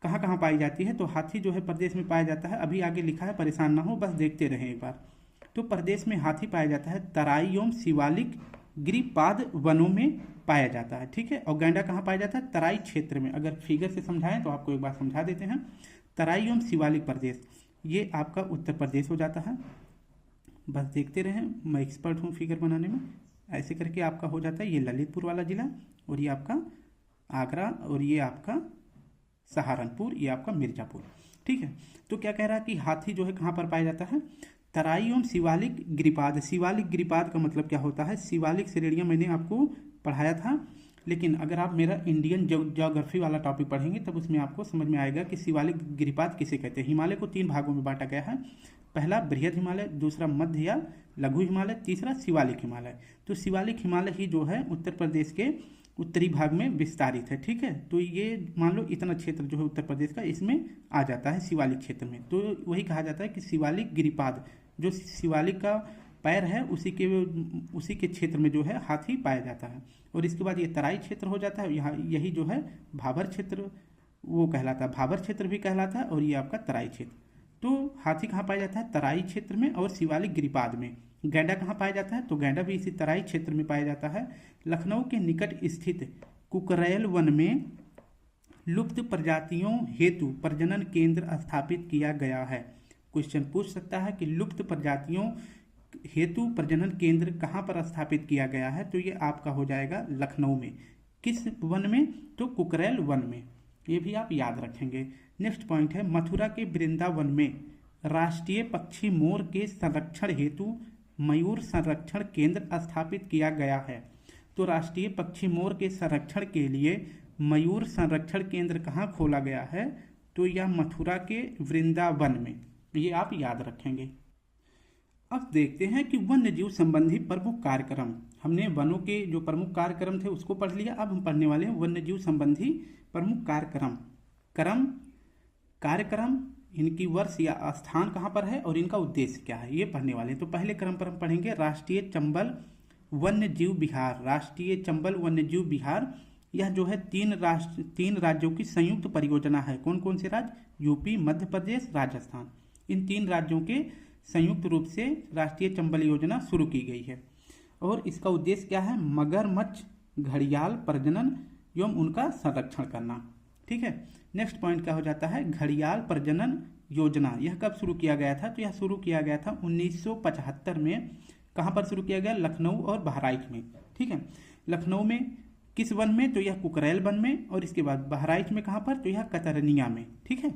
कहाँ कहाँ पाई जाती है, तो हाथी जो है प्रदेश में पाया जाता है, अभी आगे लिखा है, परेशान ना हो, बस देखते रहें एक बार। तो प्रदेश में हाथी पाया जाता है तराई एवं शिवालिक गिरिपाद वनों में पाया जाता है, ठीक है। और गैंडा कहाँ पाया जाता है, तराई क्षेत्र में। अगर फिगर से समझाएं तो आपको एक बार समझा देते हैं। तराई एवं शिवालिक प्रदेश ये आपका उत्तर प्रदेश हो जाता है। बस देखते रहें, मैं एक्सपर्ट हूँ फिगर बनाने में। ऐसे करके आपका हो जाता है ये ललितपुर वाला जिला, और ये आपका आगरा, और ये आपका सहारनपुर, ये आपका मिर्जापुर, ठीक है। तो क्या कह रहा है कि हाथी जो है कहाँ पर पाया जाता है, तराई एवं शिवालिक गिरिपाद। शिवालिक गिरिपाद का मतलब क्या होता है, शिवालिक श्रेणियाँ मैंने आपको पढ़ाया था, लेकिन अगर आप मेरा इंडियन ज्योग्राफी वाला टॉपिक पढ़ेंगे तब उसमें आपको समझ में आएगा कि शिवालिक गिरिपाद किसे कहते हैं। हिमालय को 3 भागों में बांटा गया है, पहला बृहद हिमालय, दूसरा मध्य या लघु हिमालय, तीसरा शिवालिक हिमालय। तो शिवालिक हिमालय ही जो है उत्तर प्रदेश के उत्तरी भाग में विस्तारित है, ठीक है। तो ये मान लो इतना क्षेत्र जो है उत्तर प्रदेश का इसमें आ जाता है शिवालिक क्षेत्र में। तो वही कहा जाता है कि शिवालिक गिरिपाद, जो शिवालिक का पैर है उसी के क्षेत्र में जो है हाथी पाया जाता है। और इसके बाद ये तराई क्षेत्र हो जाता है, यहाँ यही जो है भाबर क्षेत्र वो कहलाता है, भाबर क्षेत्र भी कहलाता है, और ये आपका तराई क्षेत्र। तो हाथी कहाँ पाया जाता है, तराई क्षेत्र में और शिवालिक गिरिपाद में। गैंडा कहाँ पाया जाता है, तो गैंडा भी इसी तराई क्षेत्र में पाया जाता है। लखनऊ के निकट स्थित कुकरैल वन में लुप्त प्रजातियों हेतु प्रजनन केंद्र स्थापित किया गया है। क्वेश्चन पूछ सकता है कि लुप्त प्रजातियों हेतु प्रजनन केंद्र कहाँ पर स्थापित किया गया है, तो ये आपका हो जाएगा लखनऊ में। किस वन में, तो कुकरैल वन में। ये भी आप याद रखेंगे। नेक्स्ट पॉइंट है मथुरा के वृंदावन में राष्ट्रीय पक्षी मोर के संरक्षण हेतु मयूर संरक्षण केंद्र स्थापित किया गया है। तो राष्ट्रीय पक्षी मोर के संरक्षण के लिए मयूर संरक्षण केंद्र कहाँ खोला गया है? तो यह मथुरा के वृंदावन में, ये आप याद रखेंगे। अब देखते हैं कि वन्य जीव संबंधी प्रमुख कार्यक्रम। हमने वनों के जो प्रमुख कार्यक्रम थे उसको पढ़ लिया। अब हम पढ़ने वाले हैं वन्य जीव संबंधी प्रमुख कार्यक्रम, इनकी वर्ष या स्थान कहाँ पर है और इनका उद्देश्य क्या है, ये पढ़ने वाले हैं। तो पहले क्रम पर हम पढ़ेंगे राष्ट्रीय चंबल वन्य जीव विहार। राष्ट्रीय चंबल वन्य जीव विहार यह जो है तीन राज्यों की संयुक्त परियोजना है। कौन कौन से राज्य? यूपी, मध्य प्रदेश, राजस्थान। इन 3 राज्यों के संयुक्त रूप से राष्ट्रीय चंबल योजना शुरू की गई है। और इसका उद्देश्य क्या है? मगरमच्छ घड़ियाल प्रजनन एवं उनका संरक्षण करना। ठीक है। नेक्स्ट पॉइंट क्या हो जाता है? घड़ियाल प्रजनन योजना। यह कब शुरू किया गया था? तो यह शुरू किया गया था 1975 में। कहाँ पर शुरू किया गया? लखनऊ और बहराइच में। ठीक है। लखनऊ में किस वन में? तो यह कुकरेल वन में। और इसके बाद बहराइच में कहाँ पर? तो यह कतरनिया में। ठीक है।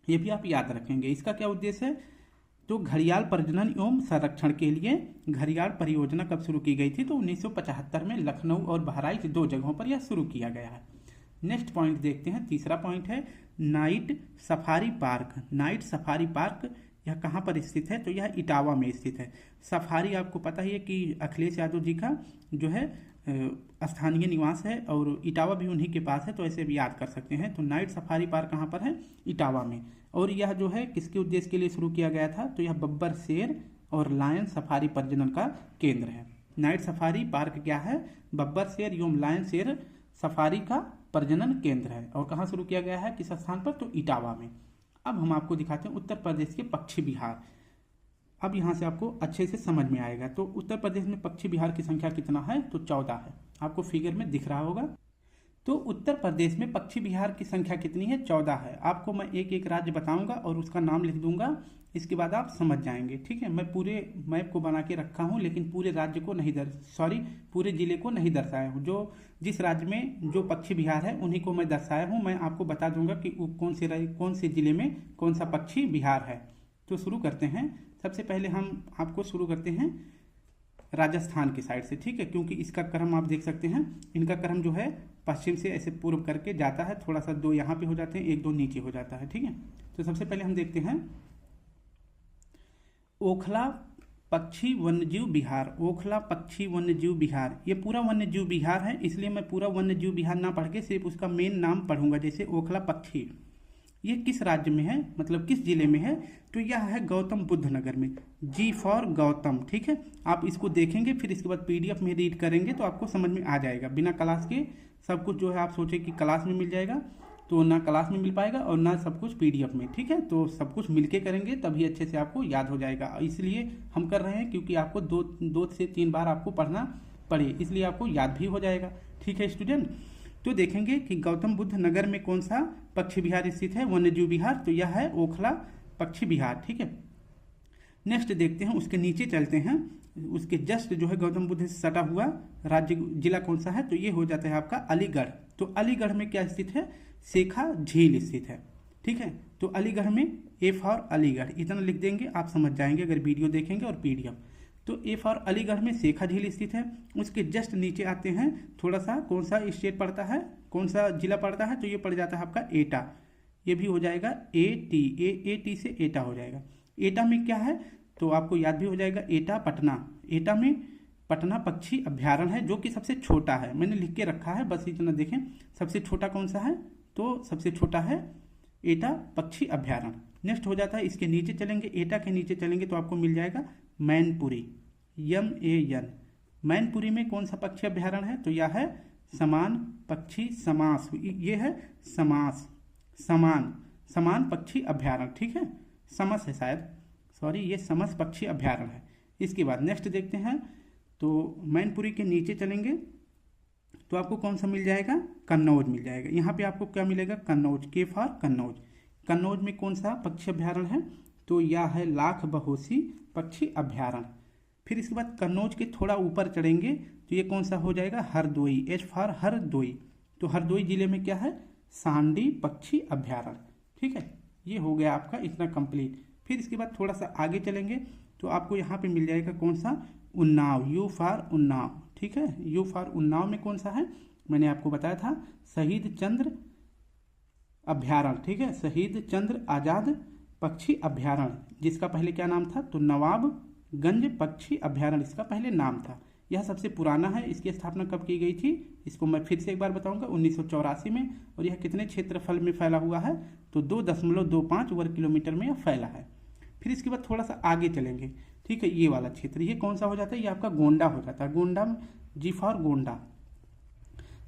ये भी आप याद रखेंगे। इसका क्या उद्देश्य है? तो घड़ियाल प्रजनन एवं संरक्षण के लिए घड़ियाल परियोजना कब शुरू की गई थी? तो 1975 में लखनऊ और बहराइच 2 जगहों पर यह शुरू किया गया है। नेक्स्ट पॉइंट देखते हैं। तीसरा पॉइंट है night safari park. Night safari park यह कहाँ पर स्थित है? तो यह इटावा में स्थित है। सफारी आपको पता ही है कि अखिलेश यादव जी का जो है स्थानीय निवास है और इटावा भी उन्हीं के पास है, तो ऐसे भी याद कर सकते हैं। तो नाइट सफारी पार्क कहाँ पर है? इटावा में। और यह जो है किसके उद्देश्य के लिए शुरू किया गया था? तो यह बब्बर शेर और लायन सफारी प्रजनन का केंद्र है। नाइट सफारी पार्क क्या है? बब्बर शेर एवं लायन शेर सफारी का प्रजनन केंद्र है। और कहाँ शुरू किया गया है? किस स्थान पर? तो इटावा में। अब हम आपको दिखाते हैं उत्तर प्रदेश के पक्षी विहार। अब यहाँ से आपको अच्छे से समझ में आएगा। तो उत्तर प्रदेश में पक्षी विहार की संख्या कितना है? तो 14 है। आपको फिगर में दिख रहा होगा। तो उत्तर प्रदेश में पक्षी विहार की संख्या कितनी है? 14 है। आपको मैं एक एक राज्य बताऊंगा और उसका नाम लिख दूंगा, इसके बाद आप समझ जाएंगे। ठीक है। मैं पूरे मैप को बना के रखा हूँ, लेकिन पूरे राज्य को नहीं पूरे जिले को नहीं दर्शाया हूँ। जो जिस राज्य में जो पक्षी विहार है उन्हीं को मैं दर्शाया हूँ। मैं आपको बता दूंगा कि कौन से जिले में कौन सा पक्षी विहार है। तो शुरू करते हैं। सबसे पहले हम आपको शुरू करते हैं राजस्थान की साइड से। ठीक है। क्योंकि इसका क्रम आप देख सकते हैं, इनका क्रम जो है पश्चिम से ऐसे पूर्व करके जाता है। थोड़ा सा 2 यहाँ पे हो जाते हैं, 1-2 नीचे हो जाता है। ठीक है। तो सबसे पहले हम देखते हैं ओखला पक्षी वन्यजीव विहार। ओखला पक्षी वन्यजीव विहार ये पूरा वन्यजीव विहार है, इसलिए मैं पूरा वन्यजीव विहार ना पढ़ के सिर्फ उसका मेन नाम पढ़ूंगा। जैसे ओखला पक्षी, ये किस राज्य में है, मतलब किस जिले में है? तो यह है गौतम बुद्ध नगर में। G for Gautam. ठीक है। आप इसको देखेंगे, फिर इसके बाद PDF में रीड करेंगे तो आपको समझ में आ जाएगा। बिना क्लास के सब कुछ जो है आप सोचे कि क्लास में मिल जाएगा, तो ना क्लास में मिल पाएगा और ना सब कुछ PDF में। ठीक है। तो सब कुछ मिलके करेंगे तभी अच्छे से आपको याद हो जाएगा। इसलिए हम कर रहे हैं क्योंकि आपको 2 से 3 बार आपको पढ़ना पड़े, इसलिए आपको याद भी हो जाएगा। ठीक है स्टूडेंट। तो देखेंगे कि गौतम बुद्ध नगर में कौन सा पक्षी विहार स्थित है, वन्यजीव विहार। तो यह है ओखला पक्षी विहार। ठीक है। नेक्स्ट देखते हैं, उसके नीचे चलते हैं। उसके जस्ट जो है गौतम बुद्ध से सटा हुआ राज्य जिला कौन सा है? तो ये हो जाता है आपका अलीगढ़। तो अलीगढ़ में क्या स्थित है? शेखा झील स्थित है। ठीक है। तो अलीगढ़ में A फॉर अलीगढ़ इतना लिख देंगे, आप समझ जाएंगे अगर वीडियो देखेंगे और PDF। तो A फॉर अलीगढ़ में शेखा झील स्थित है। उसके जस्ट नीचे आते हैं, थोड़ा सा कौन सा स्टेट पड़ता है, कौन सा जिला पड़ता है? तो ये पड़ जाता है आपका एटा। ये भी हो जाएगा AT से एटा हो जाएगा। एटा में क्या है? तो आपको याद भी हो जाएगा, एटा पटना। एटा में पटना पक्षी अभ्यारण्य है, जो कि सबसे छोटा है। मैंने लिख के रखा है, बस इतना देखें। सबसे छोटा कौन सा है? तो सबसे छोटा है एटा पक्षी अभ्यारण्य। नेक्स्ट हो जाता है, इसके नीचे चलेंगे, एटा के नीचे चलेंगे तो आपको मिल जाएगा मैनपुरी, MAN। मैनपुरी में कौन सा पक्षी अभ्यारण्य है? तो यह है समान पक्षी समास। ये है समान पक्षी अभ्यारण्य। ठीक है। समस है शायद, सॉरी, ये समस पक्षी अभ्यारण्य है। इसके बाद नेक्स्ट देखते हैं। तो मैनपुरी के नीचे चलेंगे तो आपको कौन सा मिल जाएगा? कन्नौज मिल जाएगा। यहाँ पे आपको क्या मिलेगा? Kannauj, K for Kannauj. कन्नौज में कौन सा पक्षी अभ्यारण्य है? तो यह है लाख बहोसी पक्षी अभ्यारण्य। फिर इसके बाद कन्नौज के थोड़ा ऊपर चढ़ेंगे तो ये कौन सा हो जाएगा? Hardoi, H for Hardoi. तो हरदोई जिले में क्या है? सांडी पक्षी अभ्यारण्य। ठीक है, ये हो गया आपका इतना कंप्लीट। फिर इसके बाद थोड़ा सा आगे चलेंगे तो आपको यहाँ पे मिल जाएगा कौन सा, उन्नाव, यू फॉर उन्नाव। ठीक है, यू फॉर उन्नाव में कौन सा है, मैंने आपको बताया था शहीद चंद्र अभ्यारण्य। ठीक है, शहीद चंद्र आजाद पक्षी अभ्यारण्य, जिसका पहले क्या नाम था, तो नवाबगंज पक्षी अभ्यारण्य इसका पहले नाम था। यह सबसे पुराना है। इसकी स्थापना कब की गई थी, इसको मैं फिर से एक बार बताऊंगा, 1984 में। और यह कितने क्षेत्रफल में फैला हुआ है, तो 2.25 वर्ग किलोमीटर में यह फैला है। फिर इसके बाद थोड़ा सा आगे चलेंगे। ठीक है, ये वाला क्षेत्र ये कौन सा हो जाता है, ये आपका गोंडा हो जाता है। गोंडा में G for Gonda,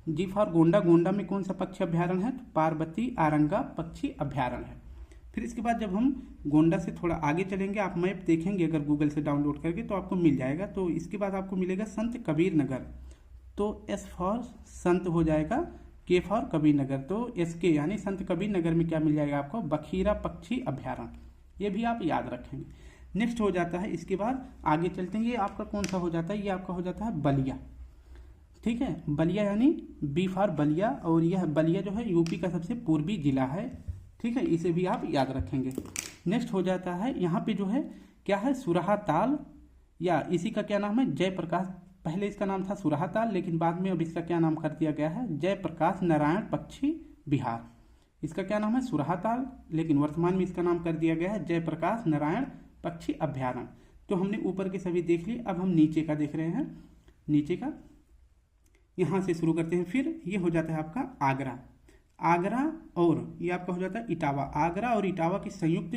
G for Gonda. Gonda में कौन सा पक्षी अभ्यारण्य है, तो पार्वती आरंगा पक्षी अभ्यारण्य है। फिर इसके बाद जब हम गोंडा से थोड़ा आगे चलेंगे, आप मैप देखेंगे अगर गूगल से डाउनलोड करके तो आपको मिल जाएगा। तो इसके बाद आपको मिलेगा संत कबीर नगर, तो एस फॉर संत हो जाएगा, के फॉर कबीर नगर, तो एस के यानी संत कबीर नगर में क्या मिल जाएगा आपको, बखीरा पक्षी अभ्यारण्य। ये भी आप याद रखेंगे। नेक्स्ट हो जाता है, इसके बाद आगे चलते हैं, ये आपका कौन सा हो जाता है, ये आपका हो जाता है बलिया। ठीक है, बलिया यानी बी फॉर बलिया, और यह बलिया जो है यूपी का सबसे पूर्वी जिला है। ठीक है, इसे भी आप याद रखेंगे। नेक्स्ट हो जाता है यहाँ पे जो है क्या है, सुराहा ताल, या इसी का क्या नाम है, जयप्रकाश। पहले इसका नाम था सुराहा ताल, लेकिन बाद में अब इसका क्या नाम कर दिया गया है, जयप्रकाश नारायण पक्षी विहार। इसका क्या नाम है, सुराहा ताल, लेकिन वर्तमान में इसका नाम कर दिया गया है जयप्रकाश नारायण पक्षी अभ्यारण्य। तो हमने ऊपर के सभी देख लिए, अब हम नीचे का देख रहे हैं। नीचे का यहाँ से शुरू करते हैं। फिर ये हो जाता है आपका आगरा। आगरा और ये आपका हो जाता है इटावा। आगरा और इटावा की संयुक्त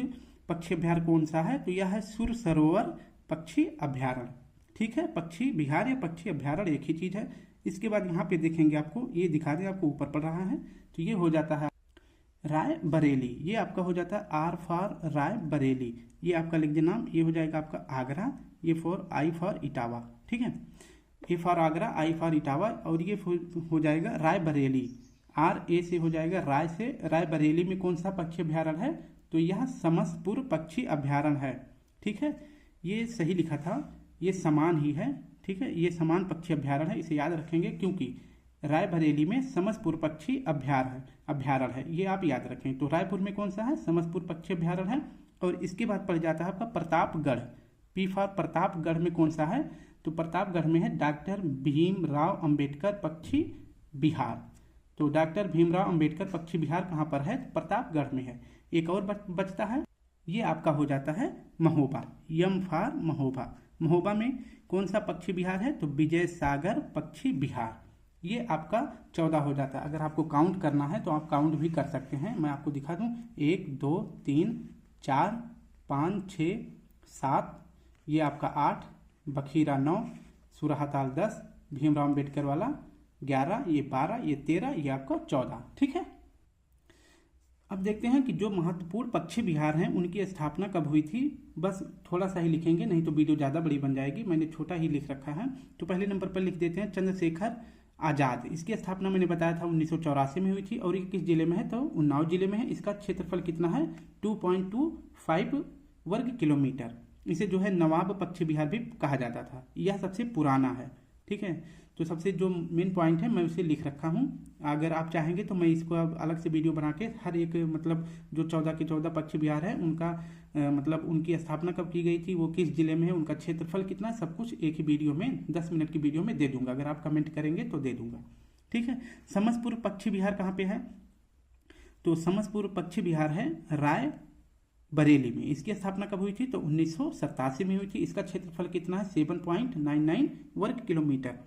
पक्षी अभ्यारण्य कौन सा है, तो यह है सुर सरोवर पक्षी अभ्यारण्य। ठीक है, पक्षी विहार या पक्षी अभ्यारण्य एक ही चीज है। इसके बाद यहाँ पे देखेंगे, आपको ये दिखा दें, आपको ऊपर पड़ रहा है, तो ये हो जाता है राय बरेली। ये आपका हो जाता है आर फॉर राय बरेली, ये आपका लिख देना नाम। ये हो जाएगा आपका आगरा, ये फॉर आई फॉर इटावा। ठीक है, A for Agra, I for Etawah, और ये हो जाएगा राय बरेली, आर ए से हो जाएगा राय से। राय बरेली में कौन सा पक्षी अभ्यारण्य है, तो यह समसपुर पक्षी अभ्यारण्य है। ठीक है, ये सही लिखा था, ये समान ही है। ठीक है, ये समान पक्षी अभ्यारण्य है, इसे याद रखेंगे, क्योंकि रायबरेली में समसपुर पक्षी अभ्यारण्य है, ये आप याद रखें। तो रायपुर में कौन सा है, समसपुर पक्षी अभ्यारण्य है। और इसके बाद पड़ जाता है आपका प्रतापगढ़। पी फॉर प्रतापगढ़ में कौन सा है, तो प्रतापगढ़ में है डॉक्टर भीमराव अंबेडकर पक्षी विहार। तो डॉक्टर भीमराव अंबेडकर पक्षी विहार कहाँ पर है, प्रतापगढ़ में है। एक और बचता है, ये आपका हो जाता है महोबा, यम फॉर महोबा। महोबा में कौन सा पक्षी विहार है, तो विजय सागर पक्षी विहार। ये आपका 14 हो जाता है। अगर आपको काउंट करना है तो आप काउंट भी कर सकते हैं, मैं आपको दिखा दूं। 1 2 3 4 5 6 7, ये आपका 8, बखीरा 9, सुरहाताल 10, भीमराव अम्बेडकर वाला 11, ये 12, ये 13, ये आपका 14। ठीक है, अब देखते हैं कि जो महत्वपूर्ण पक्षी विहार हैं उनकी स्थापना कब हुई थी। बस थोड़ा सा ही लिखेंगे, नहीं तो वीडियो ज़्यादा बड़ी बन जाएगी, मैंने छोटा ही लिख रखा है। तो पहले नंबर पर लिख देते हैं चंद्रशेखर आज़ाद। इसकी स्थापना मैंने बताया था 1984 में हुई थी, और ये किस जिले में है, तो उन्नाव जिले में है। इसका क्षेत्रफल कितना है, 2.25 वर्ग किलोमीटर। इसे जो है नवाब पक्षी विहार भी कहा जाता था। यह सबसे पुराना है। ठीक है, तो सबसे जो मेन पॉइंट है मैं उसे लिख रखा हूँ। अगर आप चाहेंगे तो मैं इसको अब अलग से वीडियो बना के हर एक मतलब जो 14 के 14 पक्षी विहार है उनका मतलब उनकी स्थापना कब की गई थी, वो किस जिले में है, उनका क्षेत्रफल कितना है, सब कुछ एक ही वीडियो में 10 मिनट की वीडियो में दे दूंगा। अगर आप कमेंट करेंगे तो दे दूंगा। ठीक है, समसपुर पक्षी विहार कहाँ पे है, तो समसपुर पक्षी विहार है राय बरेली में। इसकी स्थापना कब हुई थी, तो 1987 में हुई थी। इसका क्षेत्रफल कितना है, 7.99 वर्ग किलोमीटर।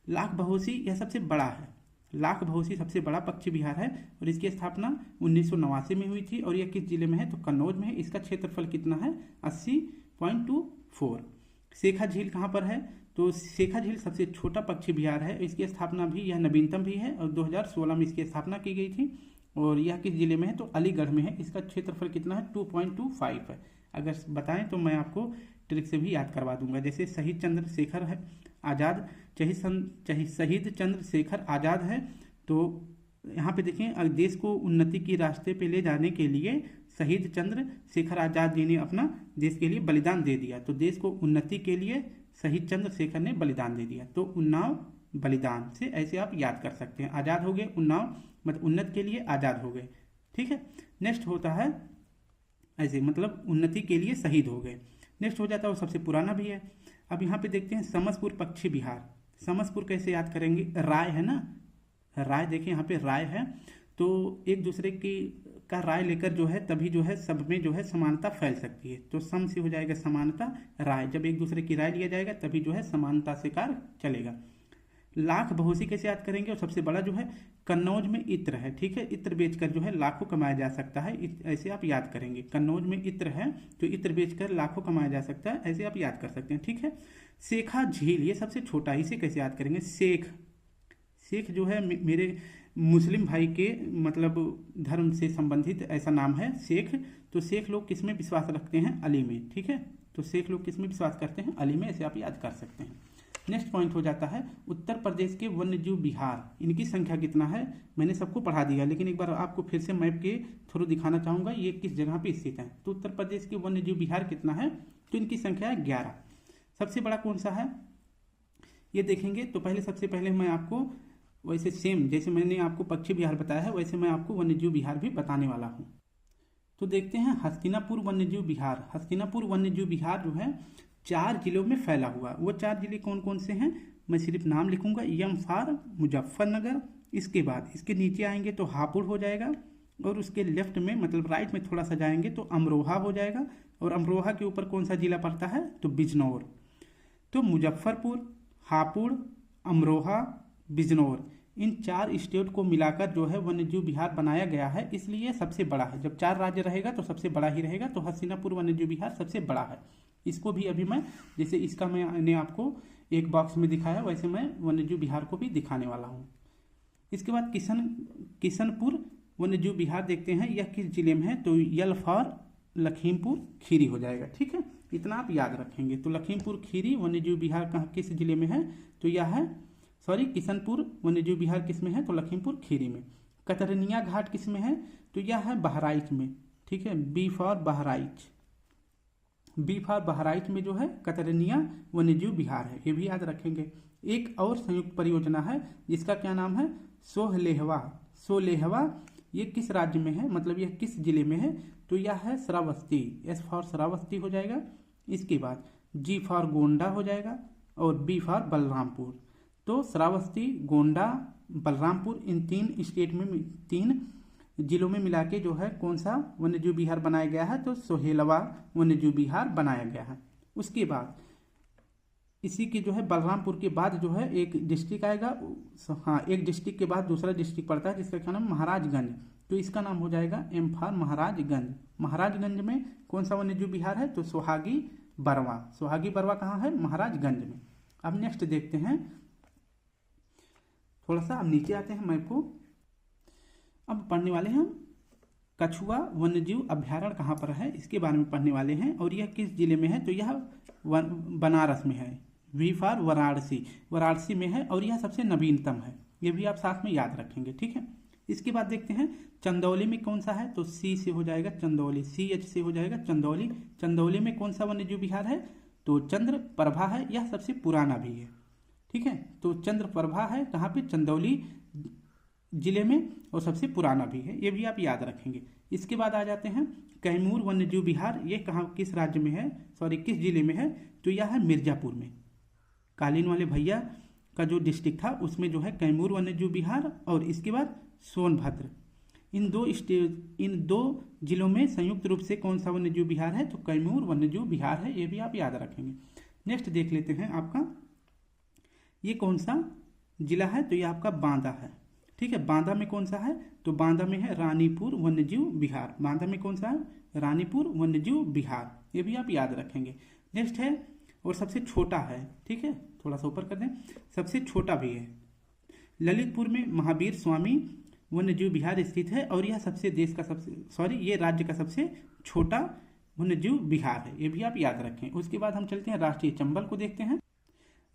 लाख बहोसी यह सबसे बड़ा है, लाख बहोसी सबसे बड़ा पक्षी विहार है, और इसकी स्थापना 1989 में हुई थी। और यह किस जिले में है, तो कन्नौज में है। इसका क्षेत्रफल कितना है, 80.24। शेखा झील कहाँ पर है, तो शेखा झील सबसे छोटा पक्षी विहार है। इसकी स्थापना भी यह नवीनतम भी है, और 2016 में इसकी स्थापना की गई थी। और यह किस जिले में है, तो अलीगढ़ में है। इसका क्षेत्रफल कितना है, 2.25 है। अगर बताएं तो मैं आपको ट्रिक से भी याद करवा दूंगा। जैसे शहीद चंद्रशेखर है आज़ाद, शहीद चंद्रशेखर आज़ाद है, तो यहाँ पे देखें देश को उन्नति की रास्ते पे ले जाने के लिए शहीद चंद्रशेखर आज़ाद जी ने अपना देश के लिए बलिदान दे दिया। तो देश को उन्नति के लिए शहीद चंद्रशेखर ने बलिदान दे दिया। तो उन्नाव बलिदान से ऐसे आप याद कर सकते हैं। आज़ाद हो गए, उन्नाव मतलब उन्नत के लिए आज़ाद हो गए, ठीक है। नेक्स्ट होता है ऐसे मतलब उन्नति के लिए शहीद हो गए। नेक्स्ट हो जाता है वो सबसे पुराना भी है। अब यहाँ पे देखते हैं समसपुर पश्चिम बिहार। समसपुर कैसे याद करेंगे, राय है ना, राय देखिए यहाँ पे राय है, तो एक दूसरे की का राय लेकर जो है तभी जो है सब में जो है समानता फैल सकती है। तो सम से हो जाएगा समानता, राय जब एक दूसरे की राय लिया जाएगा तभी जो है समानता से कार्य चलेगा। लाख बहुसी कैसे याद करेंगे, और सबसे बड़ा जो है कन्नौज में इत्र है, ठीक है। इत्र बेचकर जो है लाखों कमाया जा सकता है, ऐसे आप याद करेंगे। कन्नौज में इत्र है तो इत्र बेचकर लाखों कमाया जा सकता है, ऐसे आप याद कर सकते हैं, ठीक है। शेखा झील ये सबसे छोटा, इसे कैसे याद करेंगे, शेख, शेख जो है मेरे मुस्लिम भाई के मतलब धर्म से संबंधित ऐसा नाम है शेख। तो शेख लोग किस में विश्वास रखते हैं, अली में, ठीक है। तो शेख लोग किस में विश्वास करते हैं, अली में, ऐसे आप याद कर सकते हैं। नेक्स्ट पॉइंट हो जाता है उत्तर प्रदेश के वन्यजीव विहार, इनकी संख्या कितना है, मैंने सबको पढ़ा दिया लेकिन एक बार आपको फिर से मैप के थ्रू दिखाना चाहूँगा ये किस जगह पे स्थित है। तो उत्तर प्रदेश के वन्यजीव विहार कितना है, तो इनकी संख्या है 11। सबसे बड़ा कौन सा है ये देखेंगे। तो पहले सबसे पहले मैं आपको वैसे सेम जैसे मैंने आपको पश्चिम बिहार बताया है वैसे मैं आपको वन्यजीव विहार भी बताने वाला हूँ। तो देखते हैं हस्तिनापुर वन्यजीव विहार। हस्तिनापुर वन्यजीव विहार जो है 4 जिलों में फैला हुआ। वो 4 जिले कौन कौन से हैं, मैं सिर्फ नाम लिखूंगा, यम फॉर मुजफ्फरनगर, इसके बाद इसके नीचे आएंगे तो हापुड़ हो जाएगा, और उसके लेफ्ट में मतलब राइट में थोड़ा सा जाएंगे तो अमरोहा हो जाएगा, और अमरोहा के ऊपर कौन सा जिला पड़ता है, तो बिजनौर। तो मुजफ्फरपुर, हापुड़, अमरोहा, बिजनौर, इन 4 स्टेट को मिलाकर जो है वन्यजीव विहार बनाया गया है, इसलिए सबसे बड़ा है। जब 4 राज्य रहेगा तो सबसे बड़ा ही रहेगा, तो हस्तिनापुर वन्यजीव विहार सबसे बड़ा है। इसको भी अभी मैं जैसे इसका मैंने आपको एक बॉक्स में दिखाया वैसे मैं वन्यजीव विहार को भी दिखाने वाला हूँ। इसके बाद किशनपुर वन्यजीव विहार देखते हैं, यह किस जिले में है, तो यल फॉर लखीमपुर खीरी हो जाएगा, ठीक है। इतना आप याद रखेंगे। तो लखीमपुर खीरी वन्यजीव विहार कहाँ किस जिले में है, तो यह है किशनपुर वन्यजीव विहार किस में है, तो लखीमपुर खीरी में। कतरनिया घाट किस में है, तो यह है बहराइच में, ठीक है। B for Bahraich, B for Bahraich में जो है कतरनिया वन्यजीव विहार है, ये भी याद रखेंगे। एक और संयुक्त परियोजना है जिसका क्या नाम है, सोहलेहवा। सोलेहवा ये किस राज्य में है, मतलब यह किस जिले में है, तो यह है श्रावस्ती, एस फॉर श्रावस्ती हो जाएगा। इसके बाद जी फॉर गोंडा हो जाएगा, और बी फॉर बलरामपुर। तो श्रावस्ती, गोंडा, बलरामपुर, इन 3 स्टेट में 3 जिलों में मिला के जो है कौन सा वन्यजीव विहार बनाया गया है, तो सोहेलवा वन्यजीव विहार बनाया गया है। उसके बाद इसी के जो है बलरामपुर के बाद जो है एक डिस्ट्रिक्ट आएगा, हाँ एक डिस्ट्रिक्ट के बाद दूसरा डिस्ट्रिक्ट पड़ता है जिसका क्या नाम महाराजगंज। तो इसका नाम हो जाएगा एम फॉर महाराजगंज। महाराजगंज में कौन सा वन्यजीव विहार है, तो सोहागी बरवा। सोहागी बरवा कहाँ है, महाराजगंज में। अब नेक्स्ट देखते हैं, थोड़ा सा अब नीचे आते हैं मैप को। अब पढ़ने वाले हैं हम कछुआ वन्यजीव अभ्यारण्य कहाँ पर है, इसके बारे में पढ़ने वाले हैं, और यह किस जिले में है, तो यह बनारस में है। वी फॉर वाराणसी, वाराणसी में है, और यह सबसे नवीनतम है, ये भी आप साथ में याद रखेंगे, ठीक है। इसके बाद देखते हैं चंदौली में कौन सा है, तो सी से हो जाएगा चंदौली, CH से हो जाएगा चंदौली। चंदौली में कौन सा वन्यजीव विहार है, तो चंद्र प्रभा है, यह सबसे पुराना भी है, ठीक है। तो चंद्र प्रभा है कहाँ पे, चंदौली जिले में, और सबसे पुराना भी है, ये भी आप याद रखेंगे। इसके बाद आ जाते हैं कैमूर वन्यजीव विहार, ये कहाँ किस राज्य में है, किस जिले में है, तो यह है मिर्जापुर में। कालीन वाले भैया का जो डिस्ट्रिक्ट था उसमें जो है कैमूर वन्यजीव विहार, और इसके बाद सोनभद्र। इन दो जिलों में संयुक्त रूप से कौन सा वन्यजीव विहार है, तो कैमूर वन्यजीव विहार है, ये भी आप याद रखेंगे। नेक्स्ट देख लेते हैं आपका ये कौन सा जिला है, तो ये आपका बांदा है, ठीक है। बांदा में कौन सा है, तो बांदा में है रानीपुर वन्यजीव विहार। बांदा में कौन सा है, रानीपुर वन्यजीव विहार, ये भी आप याद रखेंगे। नेक्स्ट है और सबसे छोटा है, ठीक है, थोड़ा सा ऊपर कर दें, सबसे छोटा भी है, ललितपुर में महावीर स्वामी वन्यजीव विहार स्थित है, और यह ये राज्य का सबसे छोटा वन्यजीव विहार है, ये भी आप याद रखें। उसके बाद हम चलते हैं राष्ट्रीय चंबल को देखते हैं।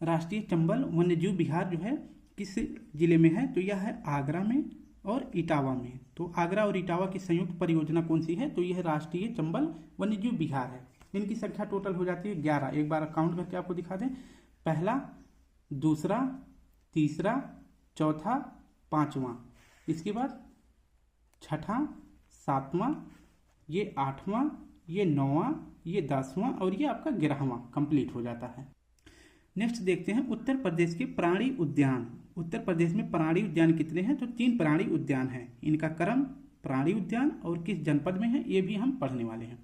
राष्ट्रीय चंबल वन्यजीव विहार जो है किस जिले में है, तो यह है आगरा में और इटावा में। तो आगरा और इटावा की संयुक्त परियोजना कौन सी है, तो यह राष्ट्रीय चंबल वन्यजीव विहार है। इनकी संख्या टोटल हो जाती है 11। एक बार काउंट करके आपको दिखा दें, पहला, दूसरा, तीसरा, चौथा, पांचवा, इसके बाद छठा, सातवां, ये आठवां, ये नौवां, ये 10वां और ये आपका 11वां कंप्लीट हो जाता है। नेक्स्ट देखते हैं उत्तर प्रदेश के प्राणी उद्यान। उत्तर प्रदेश में प्राणी उद्यान कितने हैं? तो 3 प्राणी उद्यान हैं। इनका क्रम, प्राणी उद्यान और किस जनपद में है ये भी हम पढ़ने वाले हैं।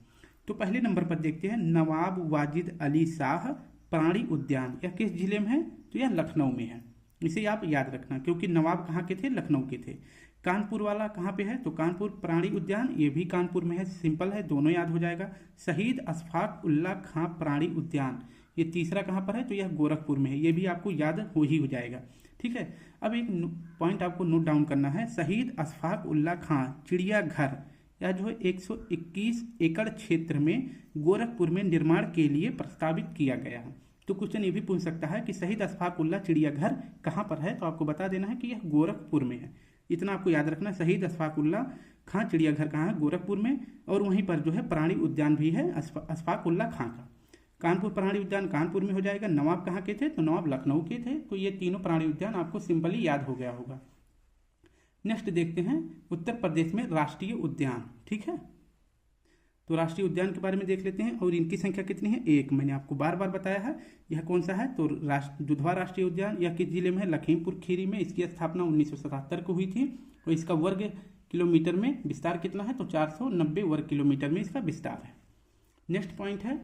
तो पहले नंबर पर देखते हैं नवाब वाजिद अली शाह प्राणी उद्यान। यह किस जिले में है? तो यह लखनऊ में है। इसे आप याद रखना क्योंकि नवाब कहाँ के थे? लखनऊ के थे। कानपुर वाला कहाँ पे है? तो कानपुर प्राणी उद्यान, ये भी कानपुर में है। सिंपल है, दोनों याद हो जाएगा। शहीद अशफाक उल्लाह खां प्राणी उद्यान, ये तीसरा कहाँ पर है? तो यह गोरखपुर में है। ये भी आपको याद हो जाएगा। ठीक है, अब एक पॉइंट आपको नोट डाउन करना है। शहीद अशफाक उल्लाह खां चिड़ियाघर यह जो है 121 एकड़ क्षेत्र में गोरखपुर में निर्माण के लिए प्रस्तावित किया गया है। तो क्वेश्चन ये भी पूछ सकता है कि शहीद अशफाक उल्लाह चिड़ियाघर कहाँ पर है? तो आपको बता देना है कि यह गोरखपुर में है। इतना आपको याद रखना। शहीद अशफाक उल्लाह खां चिड़ियाघर कहाँ है? गोरखपुर में। और वहीं पर जो है प्राणी उद्यान भी है अशफाक उल्लाह खां का। कानपुर प्राणी उद्यान कानपुर में हो जाएगा। नवाब कहाँ के थे? तो नवाब लखनऊ के थे। तो ये तीनों प्राणी उद्यान आपको सिंपली याद हो गया होगा। नेक्स्ट देखते हैं उत्तर प्रदेश में राष्ट्रीय उद्यान। ठीक है, तो राष्ट्रीय उद्यान के बारे में देख लेते हैं और इनकी संख्या कितनी है? 1। मैंने आपको बार बार बताया है। यह कौन सा है? तो दुधवा राष्ट्रीय उद्यान। यह किस जिले में है? लखीमपुर खीरी में। इसकी स्थापना 1977 को हुई थी और इसका वर्ग किलोमीटर में विस्तार कितना है? तो 490 वर्ग किलोमीटर में इसका विस्तार है। नेक्स्ट पॉइंट है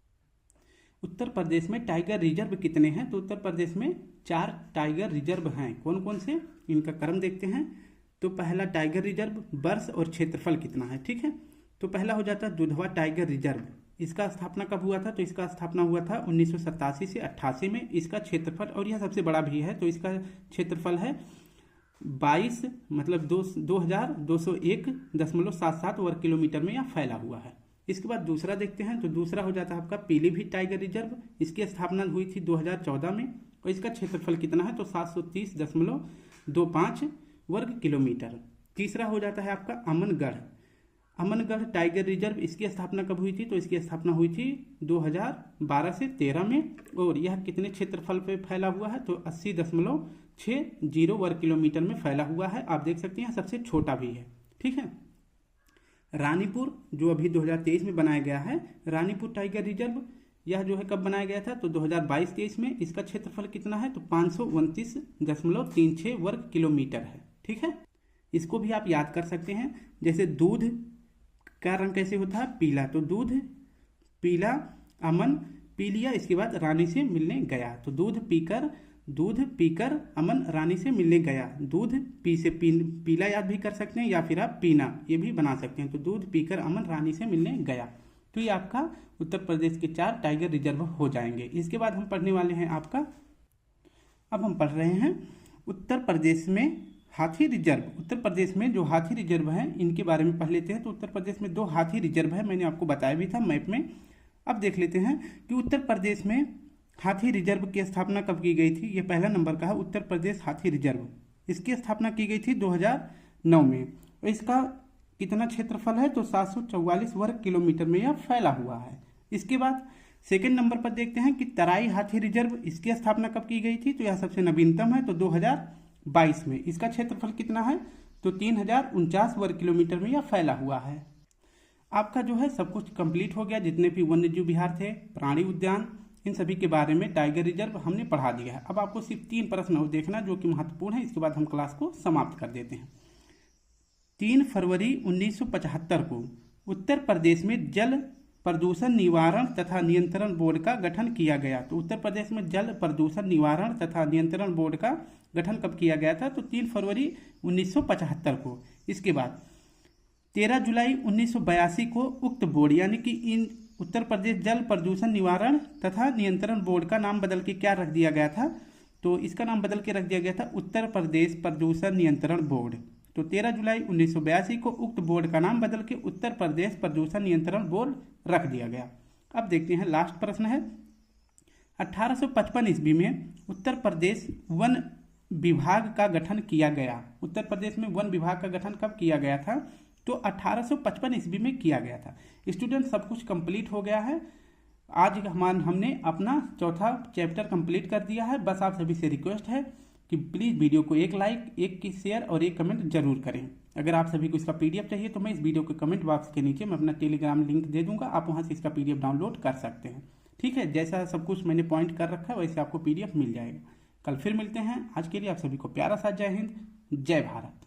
उत्तर प्रदेश में टाइगर रिजर्व कितने हैं? तो उत्तर प्रदेश में 4 टाइगर रिजर्व हैं। कौन कौन से? इनका क्रम देखते हैं। तो पहला टाइगर रिजर्व, वर्ष और क्षेत्रफल कितना है? ठीक है, तो पहला हो जाता है दुधवा टाइगर रिजर्व। इसका स्थापना कब हुआ था? तो इसका स्थापना हुआ था 1987 से 88 में। इसका क्षेत्रफल, और यह सबसे बड़ा भी है, तो इसका क्षेत्रफल है 22 मतलब 2201.77 वर्ग किलोमीटर में यह फैला हुआ है। इसके बाद दूसरा देखते हैं। तो दूसरा हो जाता है आपका पीलीभीत टाइगर रिजर्व। इसकी स्थापना हुई थी 2014 में और इसका क्षेत्रफल कितना है? तो 730.25 वर्ग किलोमीटर। तीसरा हो जाता है आपका अमनगढ़ टाइगर रिजर्व। इसकी स्थापना कब हुई थी? तो इसकी स्थापना हुई थी 2012 से 13 में और यह कितने क्षेत्रफल पे फैला हुआ है? तो 80.60 वर्ग किलोमीटर में फैला हुआ है। आप देख सकते हैं सबसे छोटा भी है। ठीक है, रानीपुर जो अभी 2023 में बनाया गया है, रानीपुर टाइगर रिजर्व, यह जो है कब बनाया गया था? तो 2022-23 में। इसका क्षेत्रफल कितना है? तो 529.36 वर्ग किलोमीटर है। ठीक है, इसको भी आप याद कर सकते हैं। जैसे दूध का रंग कैसे होता है? पीला। तो दूध पीला, अमन पी लिया, इसके बाद रानी से मिलने गया। तो दूध पीकर अमन रानी से मिलने गया। दूध पी से पीला याद भी कर सकते हैं या फिर आप पीना ये भी बना सकते हैं। तो दूध पीकर अमन रानी से मिलने गया। तो ये आपका उत्तर प्रदेश के 4 टाइगर रिजर्व हो जाएंगे। इसके बाद हम पढ़ने वाले हैं आपका, अब हम पढ़ रहे हैं उत्तर प्रदेश में हाथी रिजर्व। उत्तर प्रदेश में जो हाथी रिजर्व हैं इनके बारे में पढ़ लेते हैं। तो उत्तर प्रदेश में 2 हाथी रिजर्व है, मैंने आपको बताया भी था मैप में। अब देख लेते हैं कि उत्तर प्रदेश में हाथी रिजर्व की स्थापना कब की गई थी। ये पहला नंबर का है उत्तर प्रदेश हाथी रिजर्व। इसकी स्थापना की गई थी 2009 में और इसका कितना क्षेत्रफल है? तो 744 वर्ग किलोमीटर में यह फैला हुआ है। इसके बाद सेकंड नंबर पर देखते हैं कि तराई हाथी रिजर्व। इसकी स्थापना कब की गई थी? तो यह सबसे नवीनतम है, तो 2022 में। इसका क्षेत्रफल कितना है? तो 3049 वर्ग किलोमीटर में यह फैला हुआ है। आपका जो है सब कुछ कंप्लीट हो गया। जितने भी वन्यजीव विहार थे, प्राणी उद्यान, इन सभी के बारे में टाइगर रिजर्व हमने पढ़ा दिया है। अब आपको सिर्फ 3 प्रश्न और देखना जो कि महत्वपूर्ण है। इसके बाद हम क्लास को समाप्त कर देते हैं। 3 फरवरी 1975 को उत्तर प्रदेश में जल प्रदूषण निवारण तथा नियंत्रण बोर्ड का गठन किया गया। तो उत्तर प्रदेश में जल प्रदूषण निवारण तथा नियंत्रण बोर्ड का गठन कब किया गया था? तो 3 फरवरी 1975 को। इसके बाद 13 जुलाई 1982 को उक्त बोर्ड यानी कि इन उत्तर प्रदेश जल प्रदूषण निवारण तथा नियंत्रण बोर्ड का नाम बदल के क्या रख दिया गया था? तो इसका नाम बदल के रख दिया गया था उत्तर प्रदेश प्रदूषण नियंत्रण बोर्ड। तो 13 जुलाई 1982 को उक्त बोर्ड का नाम बदल के उत्तर प्रदेश प्रदूषण नियंत्रण बोर्ड रख दिया गया। अब देखते हैं लास्ट प्रश्न है। 1855 ईस्वी में उत्तर प्रदेश वन विभाग का गठन किया गया। उत्तर प्रदेश में वन विभाग का गठन कब किया गया था? तो 1855 ईस्वी में किया गया था। स्टूडेंट सब कुछ कंप्लीट हो गया है। आज हमने अपना चौथा चैप्टर कंप्लीट कर दिया है। बस आप सभी से रिक्वेस्ट है कि प्लीज़ वीडियो को एक लाइक, एक की शेयर और एक कमेंट जरूर करें। अगर आप सभी को इसका PDF चाहिए तो मैं इस वीडियो के कमेंट बॉक्स के नीचे मैं अपना टेलीग्राम लिंक दे दूंगा, आप वहां से इसका PDF डाउनलोड कर सकते हैं। ठीक है, जैसा सब कुछ मैंने पॉइंट कर रखा है वैसे आपको PDF मिल जाएगा। कल फिर मिलते हैं। आज के लिए आप सभी को प्यारा सा जय हिंद, जय भारत।